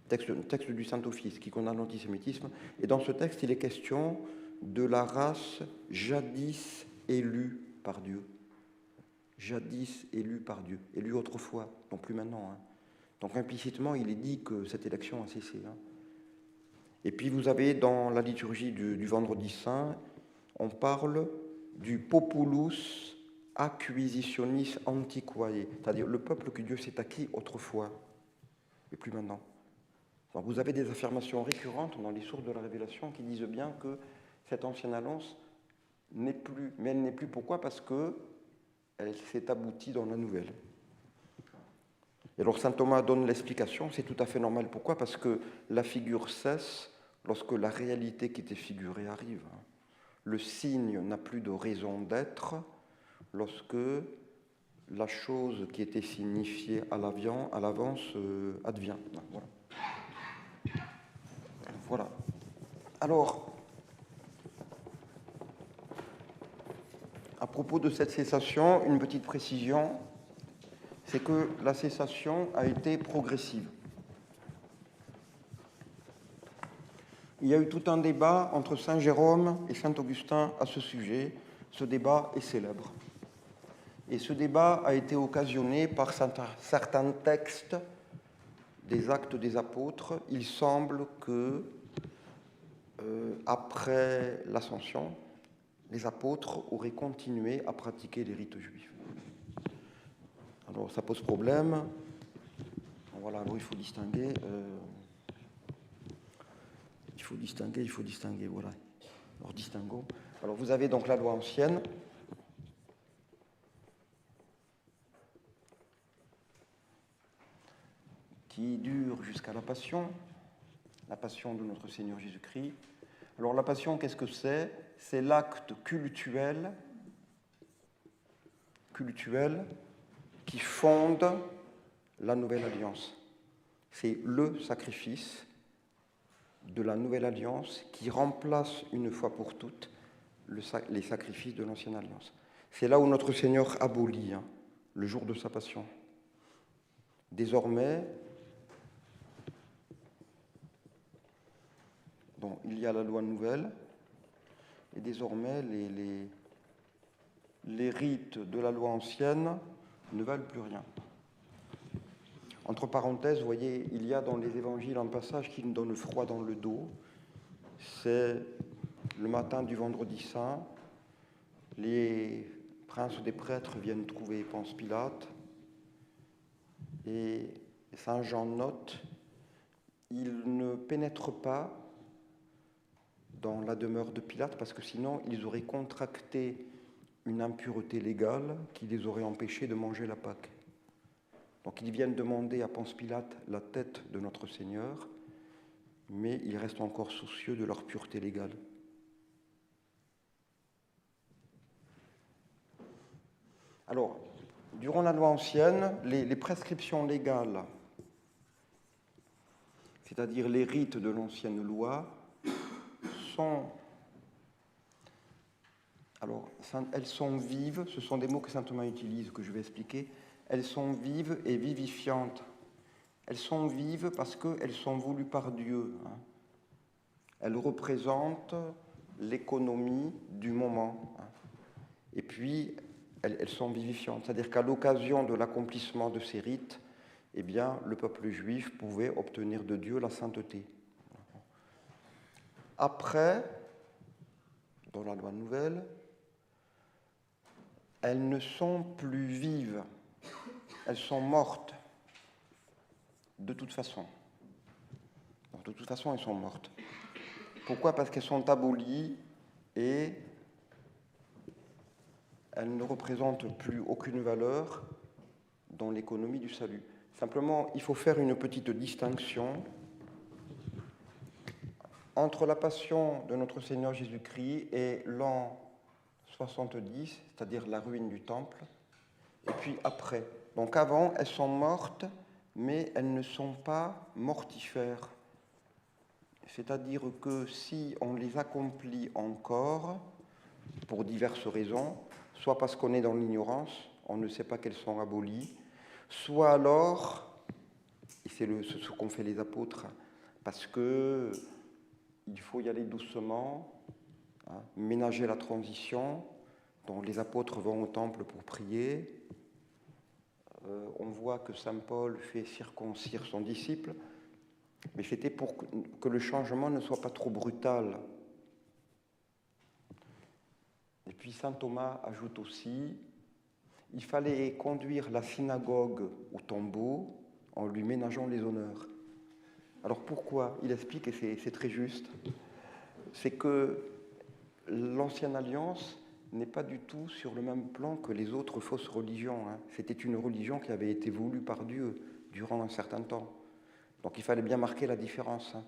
texte du Saint-Office qui condamne l'antisémitisme. Et dans ce texte, il est question de la race jadis élue par Dieu. Jadis élue par Dieu. Élue autrefois, non plus maintenant. Donc implicitement, il est dit que cette élection a cessé. Et puis vous avez dans la liturgie du Vendredi Saint, on parle du populus acquisitionis antiquae, c'est-à-dire le peuple que Dieu s'est acquis autrefois, et plus maintenant. Donc vous avez des affirmations récurrentes dans les sources de la Révélation qui disent bien que cette ancienne alliance n'est plus, mais elle n'est plus. Pourquoi ? Parce qu'elle s'est aboutie dans la nouvelle. Et alors saint Thomas donne l'explication, c'est tout à fait normal. Pourquoi ? Parce que la figure cesse lorsque la réalité qui était figurée arrive. Le signe n'a plus de raison d'être lorsque la chose qui était signifiée à l'avance advient. Voilà. Alors, à propos de cette cessation, une petite précision, c'est que la cessation a été progressive. Il y a eu tout un débat entre saint Jérôme et saint Augustin à ce sujet. Ce débat est célèbre. Et ce débat a été occasionné par certains textes des Actes des Apôtres. Il semble que, après l'Ascension, les apôtres auraient continué à pratiquer les rites juifs. Alors ça pose problème. Voilà, alors il faut distinguer. Il faut distinguer, voilà. Alors distinguons. Alors vous avez donc la loi ancienne. Qui dure jusqu'à la passion de notre Seigneur Jésus-Christ. Alors la passion, qu'est-ce que c'est ? C'est l'acte cultuel qui fonde la nouvelle alliance. C'est le sacrifice de la nouvelle alliance qui remplace une fois pour toutes les sacrifices de l'ancienne alliance. C'est là où notre Seigneur abolit le jour de sa passion. Désormais, donc, il y a la loi nouvelle, et désormais les rites de la loi ancienne ne valent plus rien. Entre parenthèses, vous voyez, il y a dans les évangiles un passage qui nous donne froid dans le dos. C'est le matin du Vendredi Saint, les princes des prêtres viennent trouver Ponce Pilate, et saint Jean note, ils ne pénètrent pas dans la demeure de Pilate, parce que sinon ils auraient contracté une impureté légale qui les aurait empêchés de manger la Pâque. Donc ils viennent demander à Ponce Pilate la tête de notre Seigneur, mais ils restent encore soucieux de leur pureté légale. Alors, durant la loi ancienne, les prescriptions légales, c'est-à-dire les rites de l'ancienne loi, elles sont vives, ce sont des mots que saint Thomas utilise, que je vais expliquer, elles sont vives et vivifiantes. Elles sont vives parce qu'elles sont voulues par Dieu. Elles représentent l'économie du moment. Et puis, elles sont vivifiantes, c'est-à-dire qu'à l'occasion de l'accomplissement de ces rites, eh bien, le peuple juif pouvait obtenir de Dieu la sainteté. Après, dans la loi nouvelle, elles ne sont plus vives, elles sont mortes, de toute façon. Donc, de toute façon, elles sont mortes. Pourquoi ? Parce qu'elles sont abolies et elles ne représentent plus aucune valeur dans l'économie du salut. Simplement, il faut faire une petite distinction entre la passion de notre Seigneur Jésus-Christ et l'an 70, c'est-à-dire la ruine du temple, et puis après. Donc avant, elles sont mortes, mais elles ne sont pas mortifères. C'est-à-dire que si on les accomplit encore, pour diverses raisons, soit parce qu'on est dans l'ignorance, on ne sait pas qu'elles sont abolies, soit alors, et c'est ce qu'ont fait les apôtres, parce que il faut y aller doucement, hein, ménager la transition, donc les apôtres vont au temple pour prier, on voit que saint Paul fait circoncire son disciple, mais c'était pour que le changement ne soit pas trop brutal. Et puis saint Thomas ajoute aussi, il fallait conduire la synagogue au tombeau en lui ménageant les honneurs. Alors pourquoi? Il explique, et c'est très juste, c'est que l'ancienne alliance n'est pas du tout sur le même plan que les autres fausses religions. Hein. C'était une religion qui avait été voulue par Dieu durant un certain temps. Donc il fallait bien marquer la différence. Hein.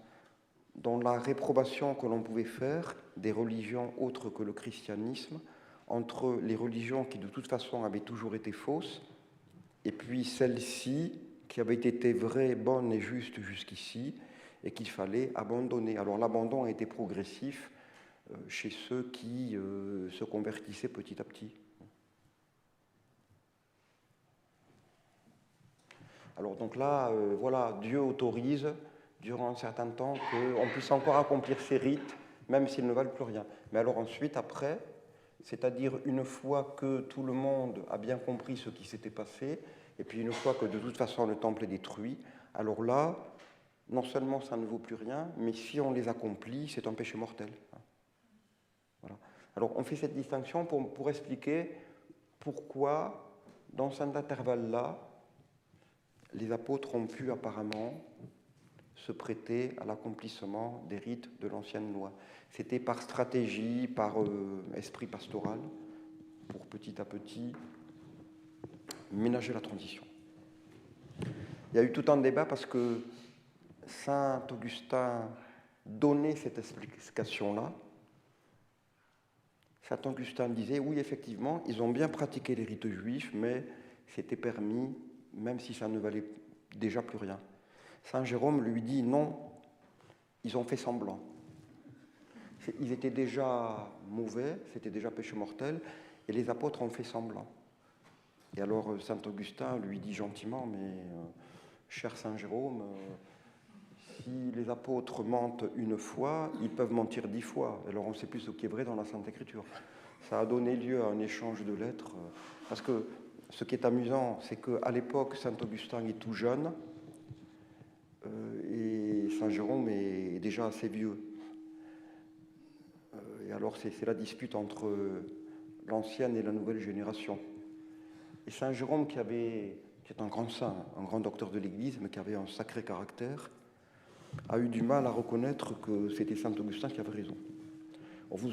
Dans la réprobation que l'on pouvait faire des religions autres que le christianisme, entre les religions qui de toute façon avaient toujours été fausses, et puis celles-ci qui avaient été vraies, bonnes et justes jusqu'ici, et qu'il fallait abandonner. Alors l'abandon a été progressif chez ceux qui se convertissaient petit à petit. Alors donc là, voilà, Dieu autorise, durant un certain temps, qu'on puisse encore accomplir ces rites, même s'ils ne valent plus rien. Mais alors ensuite, après, c'est-à-dire une fois que tout le monde a bien compris ce qui s'était passé, et puis une fois que de toute façon le temple est détruit, alors là, non seulement ça ne vaut plus rien, mais si on les accomplit, c'est un péché mortel. Voilà. Alors on fait cette distinction pour expliquer pourquoi, dans cet intervalle-là, les apôtres ont pu apparemment se prêter à l'accomplissement des rites de l'ancienne loi. C'était par stratégie, par esprit pastoral, pour petit à petit ménager la transition. Il y a eu tout un débat parce que saint Augustin donnait cette explication-là. Saint Augustin disait, oui, effectivement, ils ont bien pratiqué les rites juifs, mais c'était permis, même si ça ne valait déjà plus rien. Saint Jérôme lui dit, non, ils ont fait semblant. Ils étaient déjà mauvais, c'était déjà péché mortel, et les apôtres ont fait semblant. Et alors saint Augustin lui dit gentiment, mais cher saint Jérôme, si les apôtres mentent une fois, ils peuvent mentir 10 fois. Alors on ne sait plus ce qui est vrai dans la Sainte Écriture. Ça a donné lieu à un échange de lettres, parce que ce qui est amusant, c'est qu'à l'époque, saint Augustin est tout jeune, et saint Jérôme est déjà assez vieux. Et alors c'est la dispute entre l'ancienne et la nouvelle génération. Et saint Jérôme, qui est un grand saint, un grand docteur de l'Église, mais qui avait un sacré caractère, a eu du mal à reconnaître que c'était saint Augustin qui avait raison.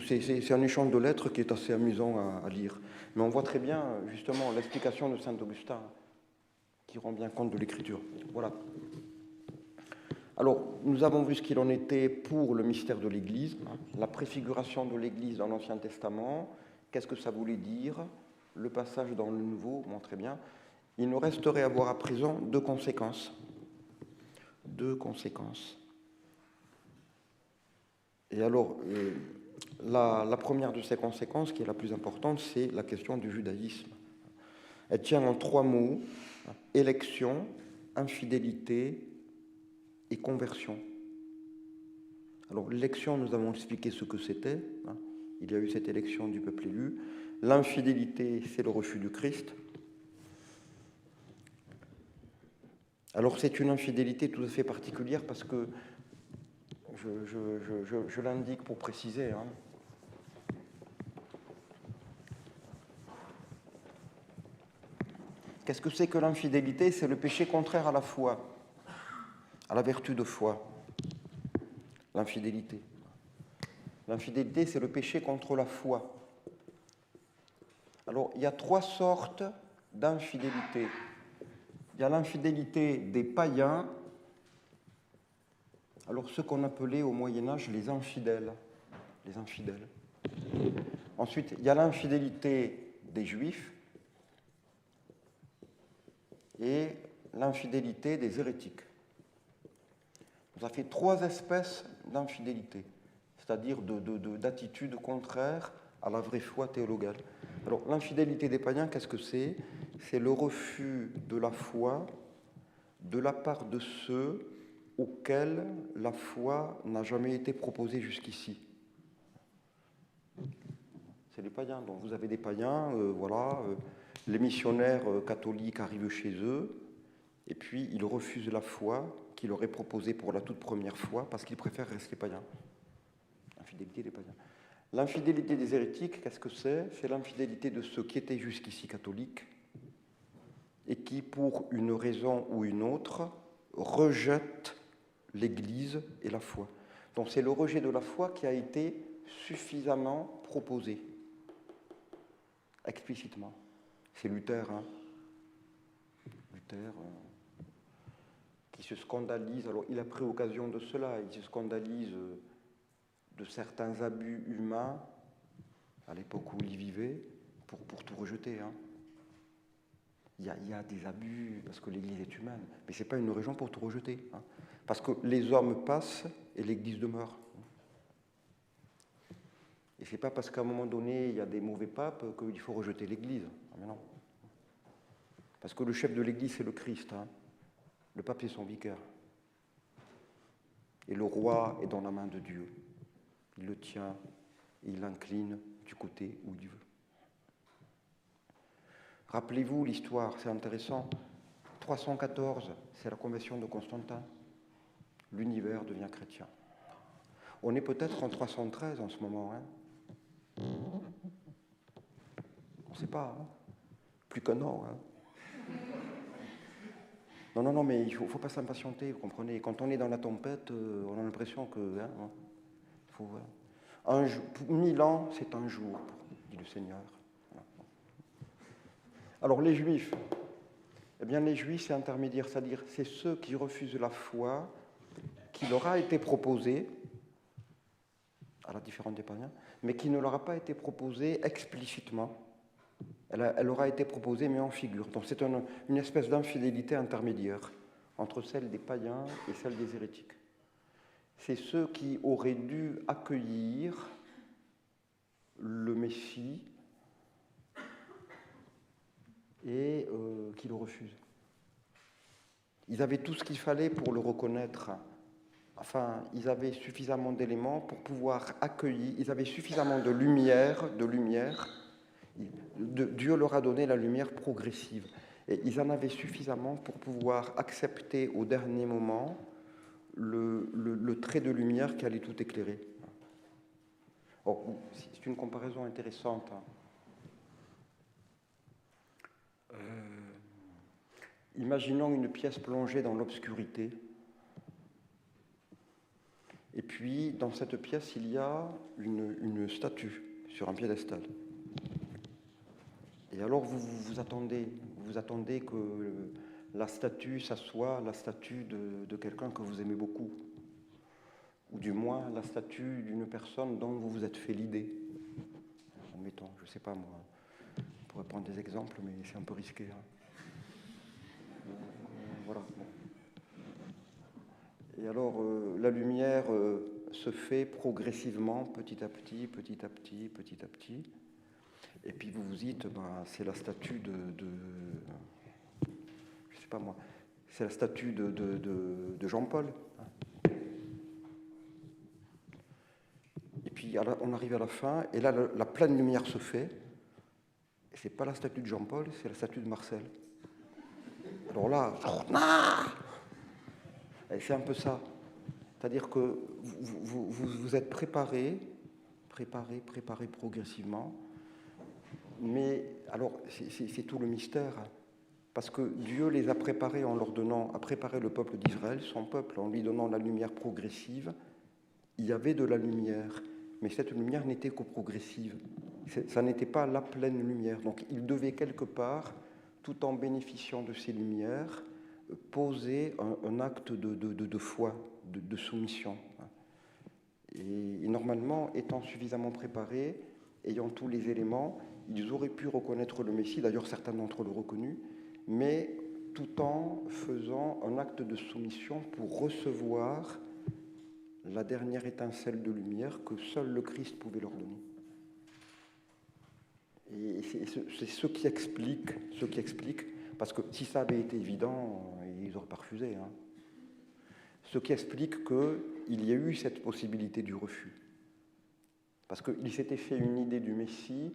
C'est un échange de lettres qui est assez amusant à lire. Mais on voit très bien, justement, l'explication de saint Augustin qui rend bien compte de l'Écriture. Voilà. Alors, nous avons vu ce qu'il en était pour le mystère de l'Église, la préfiguration de l'Église dans l'Ancien Testament, qu'est-ce que ça voulait dire, le passage dans le Nouveau, bon, très bien. Il nous resterait à voir à présent deux conséquences. Deux conséquences. Et alors, la première de ces conséquences, qui est la plus importante, c'est la question du judaïsme. Elle tient en 3 mots, élection, infidélité et conversion. Alors, l'élection, nous avons expliqué ce que c'était. Il y a eu cette élection du peuple élu. L'infidélité, c'est le refus du Christ. Alors, c'est une infidélité tout à fait particulière parce que, je l'indique pour préciser, hein. Qu'est-ce que c'est que l'infidélité? C'est le péché contraire à la foi, à la vertu de foi. L'infidélité. L'infidélité, c'est le péché contre la foi. Alors, il y a 3 sortes d'infidélité. Il y a l'infidélité des païens, alors ceux qu'on appelait au Moyen-Âge les infidèles. Les infidèles. Ensuite, il y a l'infidélité des Juifs et l'infidélité des hérétiques. Ça fait 3 espèces d'infidélité, c'est-à-dire d'attitudes contraires à la vraie foi théologale. Alors, l'infidélité des païens, qu'est-ce que c'est? C'est le refus de la foi de la part de ceux auxquels la foi n'a jamais été proposée jusqu'ici. C'est les païens. Donc, vous avez des païens, les missionnaires catholiques arrivent chez eux, et puis ils refusent la foi qui leur est proposée pour la toute première fois parce qu'ils préfèrent rester païens. L'infidélité des païens. L'infidélité des hérétiques, qu'est-ce que c'est? C'est l'infidélité de ceux qui étaient jusqu'ici catholiques et qui, pour une raison ou une autre, rejettent l'Église et la foi. Donc c'est le rejet de la foi qui a été suffisamment proposé, explicitement. C'est Luther, hein. Luther, qui se scandalise. Alors il a pris occasion de cela, il se scandalise de certains abus humains à l'époque où il vivait pour tout rejeter. Hein. Il y a des abus parce que l'Église est humaine, mais ce n'est pas une raison pour tout rejeter. Hein. Parce que les hommes passent et l'Église demeure. Et ce n'est pas parce qu'à un moment donné, il y a des mauvais papes qu'il faut rejeter l'Église. Ah, mais non. Parce que le chef de l'Église, c'est le Christ. Hein. Le pape, c'est son vicaire. Et le roi est dans la main de Dieu. Il le tient, il l'incline du côté où il veut. Rappelez-vous l'histoire, c'est intéressant. 314, c'est la conversion de Constantin. L'univers devient chrétien. On est peut-être en 313 en ce moment. Hein. On ne sait pas. Hein. Plus qu'un an. Hein. Non, mais il ne faut pas s'impatienter, vous comprenez. Quand on est dans la tempête, on a l'impression que... Hein, faut, 1000 ans, c'est un jour, dit le Seigneur. Alors les Juifs, eh bien les Juifs, c'est intermédiaire, c'est-à-dire c'est ceux qui refusent la foi qui leur a été proposée, à la différence des païens, mais qui ne leur a pas été proposée explicitement. Elle aura été proposée, mais en figure. Donc c'est une espèce d'infidélité intermédiaire entre celle des païens et celle des hérétiques. C'est ceux qui auraient dû accueillir le Messie et qui le refusent. Ils avaient tout ce qu'il fallait pour le reconnaître. Enfin, ils avaient suffisamment d'éléments pour pouvoir accueillir, ils avaient suffisamment de lumière. Dieu leur a donné la lumière progressive. Et ils en avaient suffisamment pour pouvoir accepter au dernier moment le trait de lumière qui allait tout éclairer. Or, c'est une comparaison intéressante. Imaginons une pièce plongée dans l'obscurité. Et puis, dans cette pièce, il y a une statue sur un piédestal. Et alors, vous attendez que la statue, ça soit la statue de quelqu'un que vous aimez beaucoup. Ou du moins, la statue d'une personne dont vous vous êtes fait l'idée. Admettons, je ne sais pas moi. On pourrait prendre des exemples, mais c'est un peu risqué. Hein. Voilà. Et alors, la lumière se fait progressivement, petit à petit. Et puis vous vous dites, c'est la statue je sais pas moi, c'est la statue de Jean-Paul. Et puis on arrive à la fin, et là la pleine lumière se fait. Et c'est pas la statue de Jean-Paul, c'est la statue de Marcel. Alors là, c'est un peu ça. C'est-à-dire que vous êtes préparés progressivement. Mais alors, c'est tout le mystère. Parce que Dieu les a préparés en leur donnant, a préparé le peuple d'Israël, son peuple, en lui donnant la lumière progressive. Il y avait de la lumière, mais cette lumière n'était que progressive. Ça n'était pas la pleine lumière. Donc il devait quelque part, tout en bénéficiant de ces lumières, poser un acte de foi, de soumission. Et normalement, étant suffisamment préparés, ayant tous les éléments, ils auraient pu reconnaître le Messie, d'ailleurs certains d'entre eux l'ont reconnu, mais tout en faisant un acte de soumission pour recevoir la dernière étincelle de lumière que seul le Christ pouvait leur donner. Et c'est ce qui explique, parce que si ça avait été évident, ils n'auraient pas refusé. Hein. Ce qui explique qu'il y a eu cette possibilité du refus. Parce qu'ils s'étaient fait une idée du Messie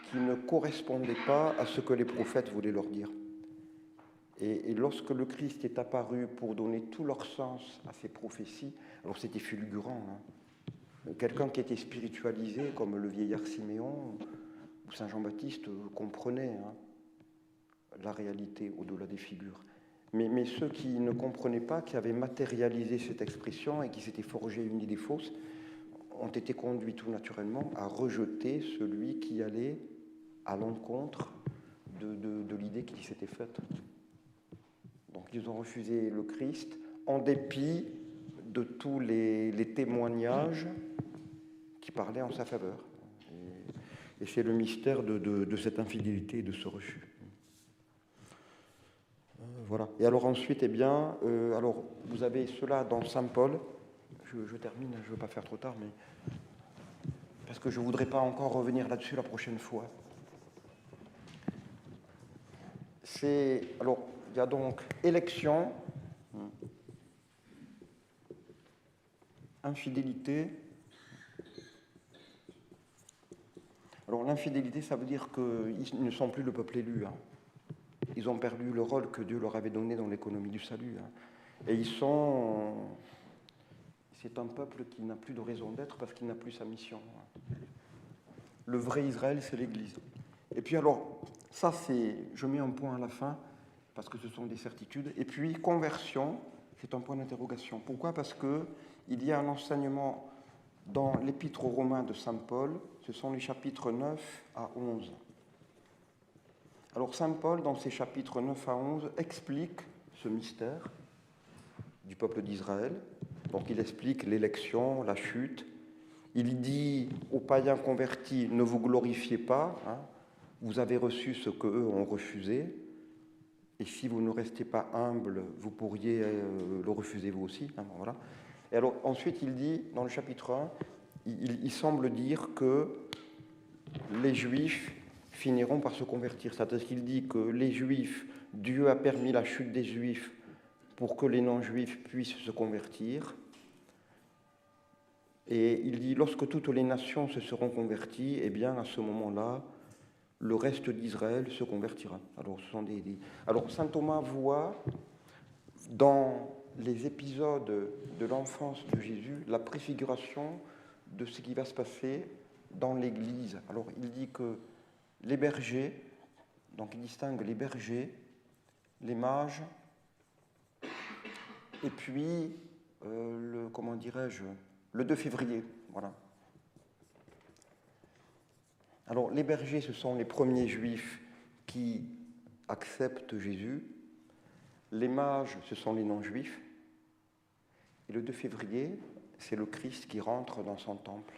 qui ne correspondait pas à ce que les prophètes voulaient leur dire. Et lorsque le Christ est apparu pour donner tout leur sens à ces prophéties, alors c'était fulgurant. Hein. Quelqu'un qui était spiritualisé, comme le vieillard Siméon ou Saint Jean-Baptiste, comprenait la réalité au-delà des figures. Mais ceux qui ne comprenaient pas, qui avaient matérialisé cette expression et qui s'étaient forgé une idée fausse, ont été conduits tout naturellement à rejeter celui qui allait à l'encontre de l'idée qui s'était faite. Donc ils ont refusé le Christ en dépit de tous les témoignages qui parlaient en sa faveur. Et c'est le mystère de cette infidélité et de ce refus. Voilà. Et alors ensuite, eh bien, alors vous avez cela dans Saint Paul. Je termine, je ne veux pas faire trop tard, mais parce que je ne voudrais pas encore revenir là-dessus la prochaine fois. Alors, il y a donc élection, infidélité. Alors l'infidélité, ça veut dire qu'ils ne sont plus le peuple élu. Hein. Ils ont perdu le rôle que Dieu leur avait donné dans l'économie du salut. Hein. Et c'est un peuple qui n'a plus de raison d'être parce qu'il n'a plus sa mission. Hein. Le vrai Israël, c'est l'Église. Et puis alors, ça je mets un point à la fin, parce que ce sont des certitudes. Et puis, conversion, c'est un point d'interrogation. Pourquoi ? Parce qu'il y a un enseignement dans l'Épître aux Romains de Saint Paul, ce sont les chapitres 9 à 11. Alors, Saint Paul, dans ces chapitres 9 à 11, explique ce mystère du peuple d'Israël. Donc, il explique l'élection, la chute. Il dit aux païens convertis, ne vous glorifiez pas, hein, vous avez reçu ce qu'eux ont refusé, et si vous ne restez pas humble, vous pourriez le refuser vous aussi. Hein, voilà. Et alors ensuite, il dit, dans le chapitre 1, il semble dire que les Juifs finiront par se convertir. C'est-à-dire qu'il dit que les Juifs, Dieu a permis la chute des Juifs pour que les non-Juifs puissent se convertir. Et il dit, lorsque toutes les nations se seront converties, eh bien, à ce moment-là, le reste d'Israël se convertira. Alors, saint Thomas voit dans les épisodes de l'enfance de Jésus la préfiguration de ce qui va se passer dans l'Église. Alors, il dit que les bergers, donc il distingue les bergers, les mages, et puis, le 2 février, voilà. Alors, les bergers, ce sont les premiers juifs qui acceptent Jésus. Les mages, ce sont les non-juifs. Et le 2 février, c'est le Christ qui rentre dans son temple,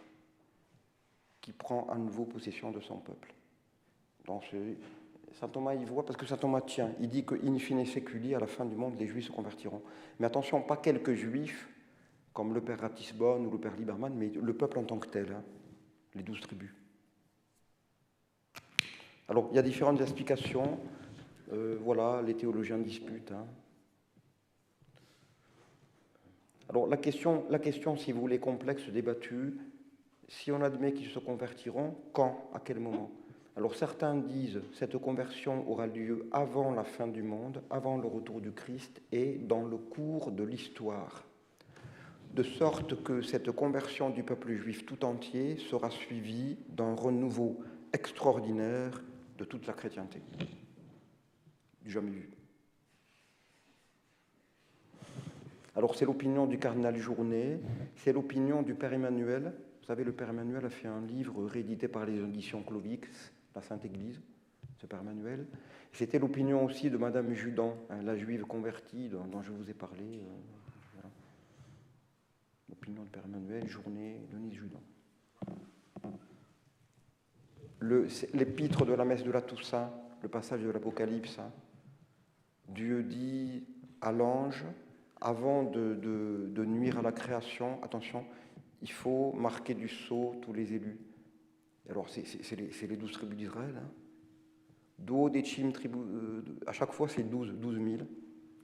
qui prend à nouveau possession de son peuple. Donc, saint Thomas y voit, parce que saint Thomas tient, il dit que in fine seculi, à la fin du monde, les juifs se convertiront. Mais attention, pas quelques juifs, comme le père Ratisbonne ou le père Lieberman, mais le peuple en tant que tel, hein, les 12 tribus. Alors, il y a différentes explications. Voilà, les théologiens disputent. Hein. Alors, la question, si vous voulez, complexe, débattue, si on admet qu'ils se convertiront, quand, à quel moment ? Alors, certains disent que cette conversion aura lieu avant la fin du monde, avant le retour du Christ et dans le cours de l'histoire. De sorte que cette conversion du peuple juif tout entier sera suivie d'un renouveau extraordinaire de toute la chrétienté. Du jamais vu. Alors c'est l'opinion du cardinal Journet, c'est l'opinion du père Emmanuel. Vous savez, le père Emmanuel a fait un livre réédité par les éditions Clovix, la Sainte Église, ce père Emmanuel. C'était l'opinion aussi de madame Judan, hein, la juive convertie dont je vous ai parlé. Voilà. L'opinion du père Emmanuel, Journet, Denise Judan. L'épître de la messe de la Toussaint, le passage de l'Apocalypse, hein, Dieu dit à l'ange, avant de nuire à la création, attention, il faut marquer du sceau tous les élus. Alors, c'est les 12 tribus d'Israël. Hein. Duodécime tribu, à chaque fois, c'est 12 000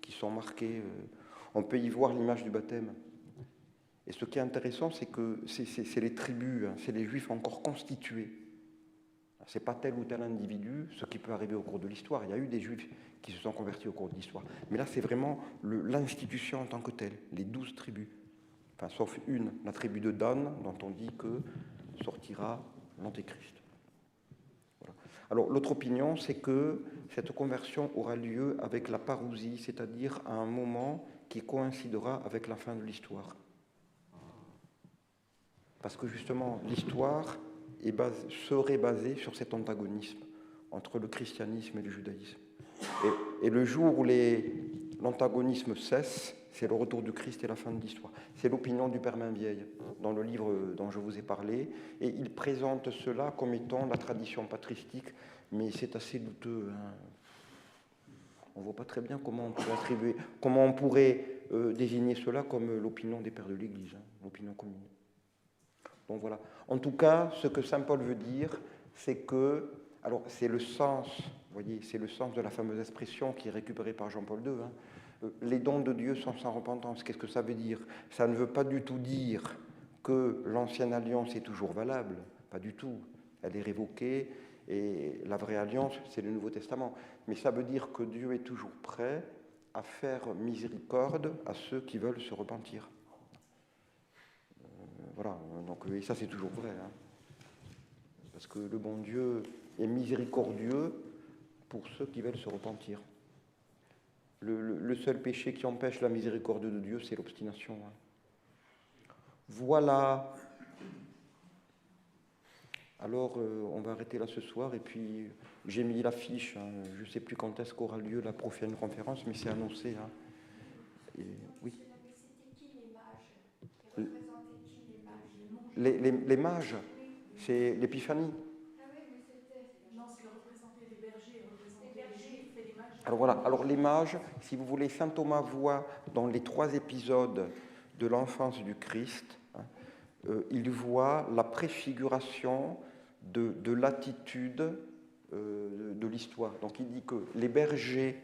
qui sont marqués. On peut y voir l'image du baptême. Et ce qui est intéressant, c'est que c'est les tribus, hein, c'est les Juifs encore constitués. Ce n'est pas tel ou tel individu, ce qui peut arriver au cours de l'histoire. Il y a eu des Juifs qui se sont convertis au cours de l'histoire. Mais là, c'est vraiment l'institution en tant que telle, les 12 tribus. Enfin, sauf une, la tribu de Dan, dont on dit que sortira l'Antéchrist. Voilà. Alors, l'autre opinion, c'est que cette conversion aura lieu avec la parousie, c'est-à-dire à un moment qui coïncidera avec la fin de l'histoire. Parce que justement, l'histoire serait basée sur cet antagonisme entre le christianisme et le judaïsme. Et le jour où l'antagonisme cesse, c'est le retour du Christ et la fin de l'histoire. C'est l'opinion du Père Mainvieille, dans le livre dont je vous ai parlé, et il présente cela comme étant la tradition patristique, mais c'est assez douteux. Hein. On ne voit pas très bien comment on pourrait désigner cela comme l'opinion des pères de l'Église, hein, l'opinion commune. Donc voilà. En tout cas, ce que saint Paul veut dire, c'est que, alors c'est le sens, vous voyez, c'est le sens de la fameuse expression qui est récupérée par Jean-Paul II, hein, les dons de Dieu sont sans repentance. Qu'est-ce que ça veut dire? Ça ne veut pas du tout dire que l'ancienne alliance est toujours valable, pas du tout. Elle est révoquée et la vraie alliance, c'est le Nouveau Testament. Mais ça veut dire que Dieu est toujours prêt à faire miséricorde à ceux qui veulent se repentir. Voilà, donc, et ça c'est toujours vrai, hein. Parce que le bon Dieu est miséricordieux pour ceux qui veulent se repentir. Le seul péché qui empêche la miséricorde de Dieu, c'est l'obstination. Hein. Voilà. Alors, on va arrêter là ce soir, et puis j'ai mis l'affiche, hein. Je ne sais plus quand est-ce qu'aura lieu la prochaine conférence, mais c'est annoncé. Hein. Et, oui. Les mages, c'est l'épiphanie. Non, c'est représenter les bergers, représenter les juifs et les mages. Alors voilà, alors les mages, si vous voulez, saint Thomas voit dans les 3 épisodes de l'enfance du Christ, hein, il voit la préfiguration de l'attitude de l'histoire. Donc il dit que les bergers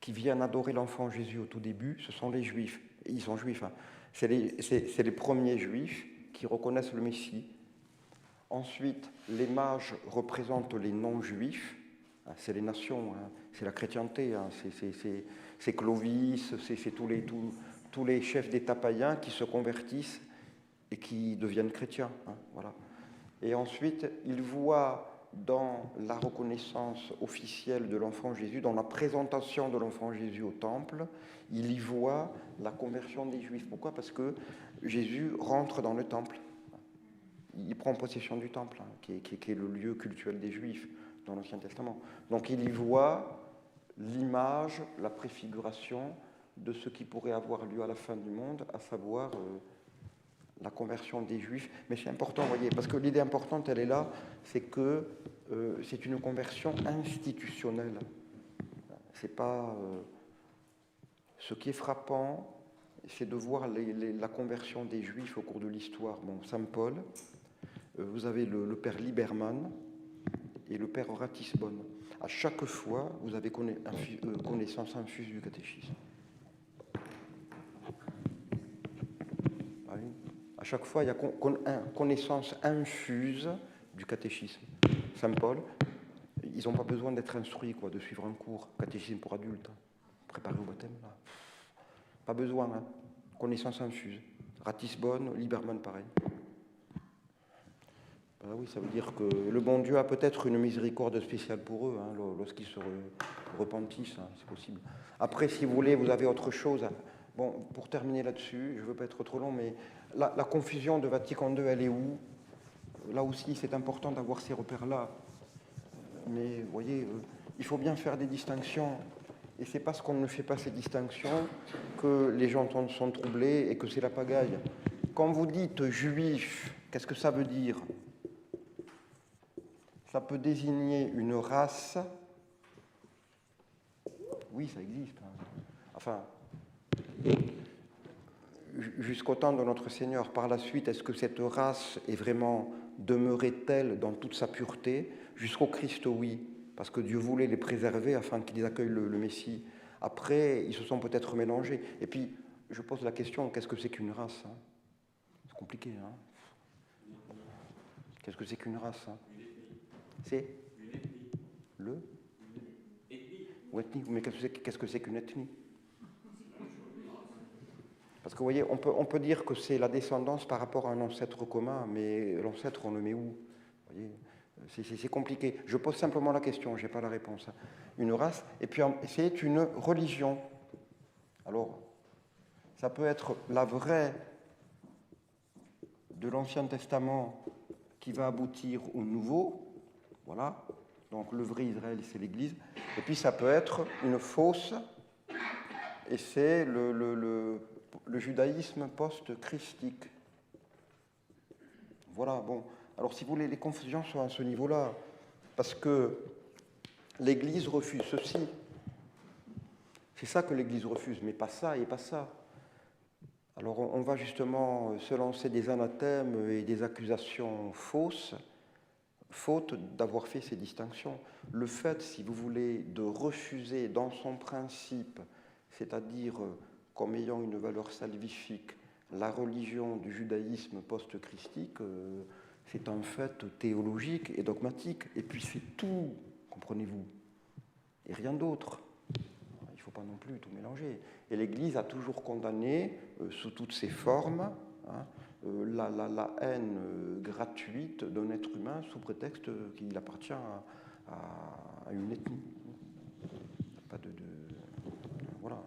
qui viennent adorer l'enfant Jésus au tout début, ce sont les juifs. Et ils sont juifs, hein. C'est les premiers juifs qui reconnaissent le Messie. Ensuite, les mages représentent les non-juifs, hein, c'est les nations, hein, c'est la chrétienté, hein, c'est Clovis, c'est tous les chefs d'État païens qui se convertissent et qui deviennent chrétiens. Hein, voilà. Et ensuite, ils voient dans la reconnaissance officielle de l'enfant Jésus, dans la présentation de l'enfant Jésus au temple, il y voit la conversion des Juifs. Pourquoi? Parce que Jésus rentre dans le temple. Il prend possession du temple, hein, qui est le lieu cultuel des Juifs dans l'Ancien Testament. Donc il y voit l'image, la préfiguration de ce qui pourrait avoir lieu à la fin du monde, à savoir la conversion des Juifs. Mais c'est important, vous voyez, parce que l'idée importante, elle est là, c'est que c'est une conversion institutionnelle. C'est pas... ce qui est frappant, c'est de voir la conversion des Juifs au cours de l'histoire. Bon, saint Paul, vous avez le père Liberman et le père Ratisbonne. À chaque fois, vous avez connaissance infuse du catéchisme. À chaque fois, il y a connaissance infuse du catéchisme. Saint Paul, ils n'ont pas besoin d'être instruits, de suivre un cours, catéchisme pour adultes, préparé au baptême. Là. Pas besoin, hein. Connaissance infuse. Ratisbonne, Liberman, pareil. Ben oui, ça veut dire que le bon Dieu a peut-être une miséricorde spéciale pour eux, hein, lorsqu'ils se repentissent, hein, c'est possible. Après, si vous voulez, vous avez autre chose. Bon, pour terminer là-dessus, je ne veux pas être trop long, mais la confusion de Vatican II, elle est où? Là aussi, c'est important d'avoir ces repères-là. Mais vous voyez, il faut bien faire des distinctions. Et c'est parce qu'on ne fait pas ces distinctions que les gens sont troublés et que c'est la pagaille. Quand vous dites juif, qu'est-ce que ça veut dire? Ça peut désigner une race. Oui, ça existe. Hein. Enfin, jusqu'au temps de notre Seigneur. Par la suite, est-ce que cette race est vraiment demeurée telle dans toute sa pureté? Jusqu'au Christ, oui, parce que Dieu voulait les préserver afin qu'ils accueillent le Messie. Après, ils se sont peut-être mélangés. Et puis, je pose la question, qu'est-ce que c'est qu'une race, hein? C'est compliqué, hein? Qu'est-ce que c'est qu'une race, hein? C'est le ou ethnie. Mais qu'est-ce que c'est qu'une ethnie? Parce que vous voyez, on peut dire que c'est la descendance par rapport à un ancêtre commun, mais l'ancêtre, on le met où? Vous voyez, c'est compliqué. Je pose simplement la question, je n'ai pas la réponse. Une race, et puis c'est une religion. Alors, ça peut être la vraie de l'Ancien Testament qui va aboutir au Nouveau, voilà. Donc le vrai Israël, c'est l'Église. Et puis ça peut être une fausse, et c'est le judaïsme post-christique. Voilà, bon. Alors si vous voulez, les confusions sont à ce niveau-là, parce que l'Église refuse ceci. C'est ça que l'Église refuse, mais pas ça et pas ça. Alors on va justement se lancer des anathèmes et des accusations fausses, faute d'avoir fait ces distinctions. Le fait, si vous voulez, de refuser dans son principe, c'est-à-dire comme ayant une valeur salvifique, la religion du judaïsme post-christique, c'est un fait théologique et dogmatique, et puis c'est tout, comprenez-vous, et rien d'autre. Il ne faut pas non plus tout mélanger. Et l'Église a toujours condamné, sous toutes ses formes, hein, la haine gratuite d'un être humain sous prétexte qu'il appartient à une ethnie. Pas voilà.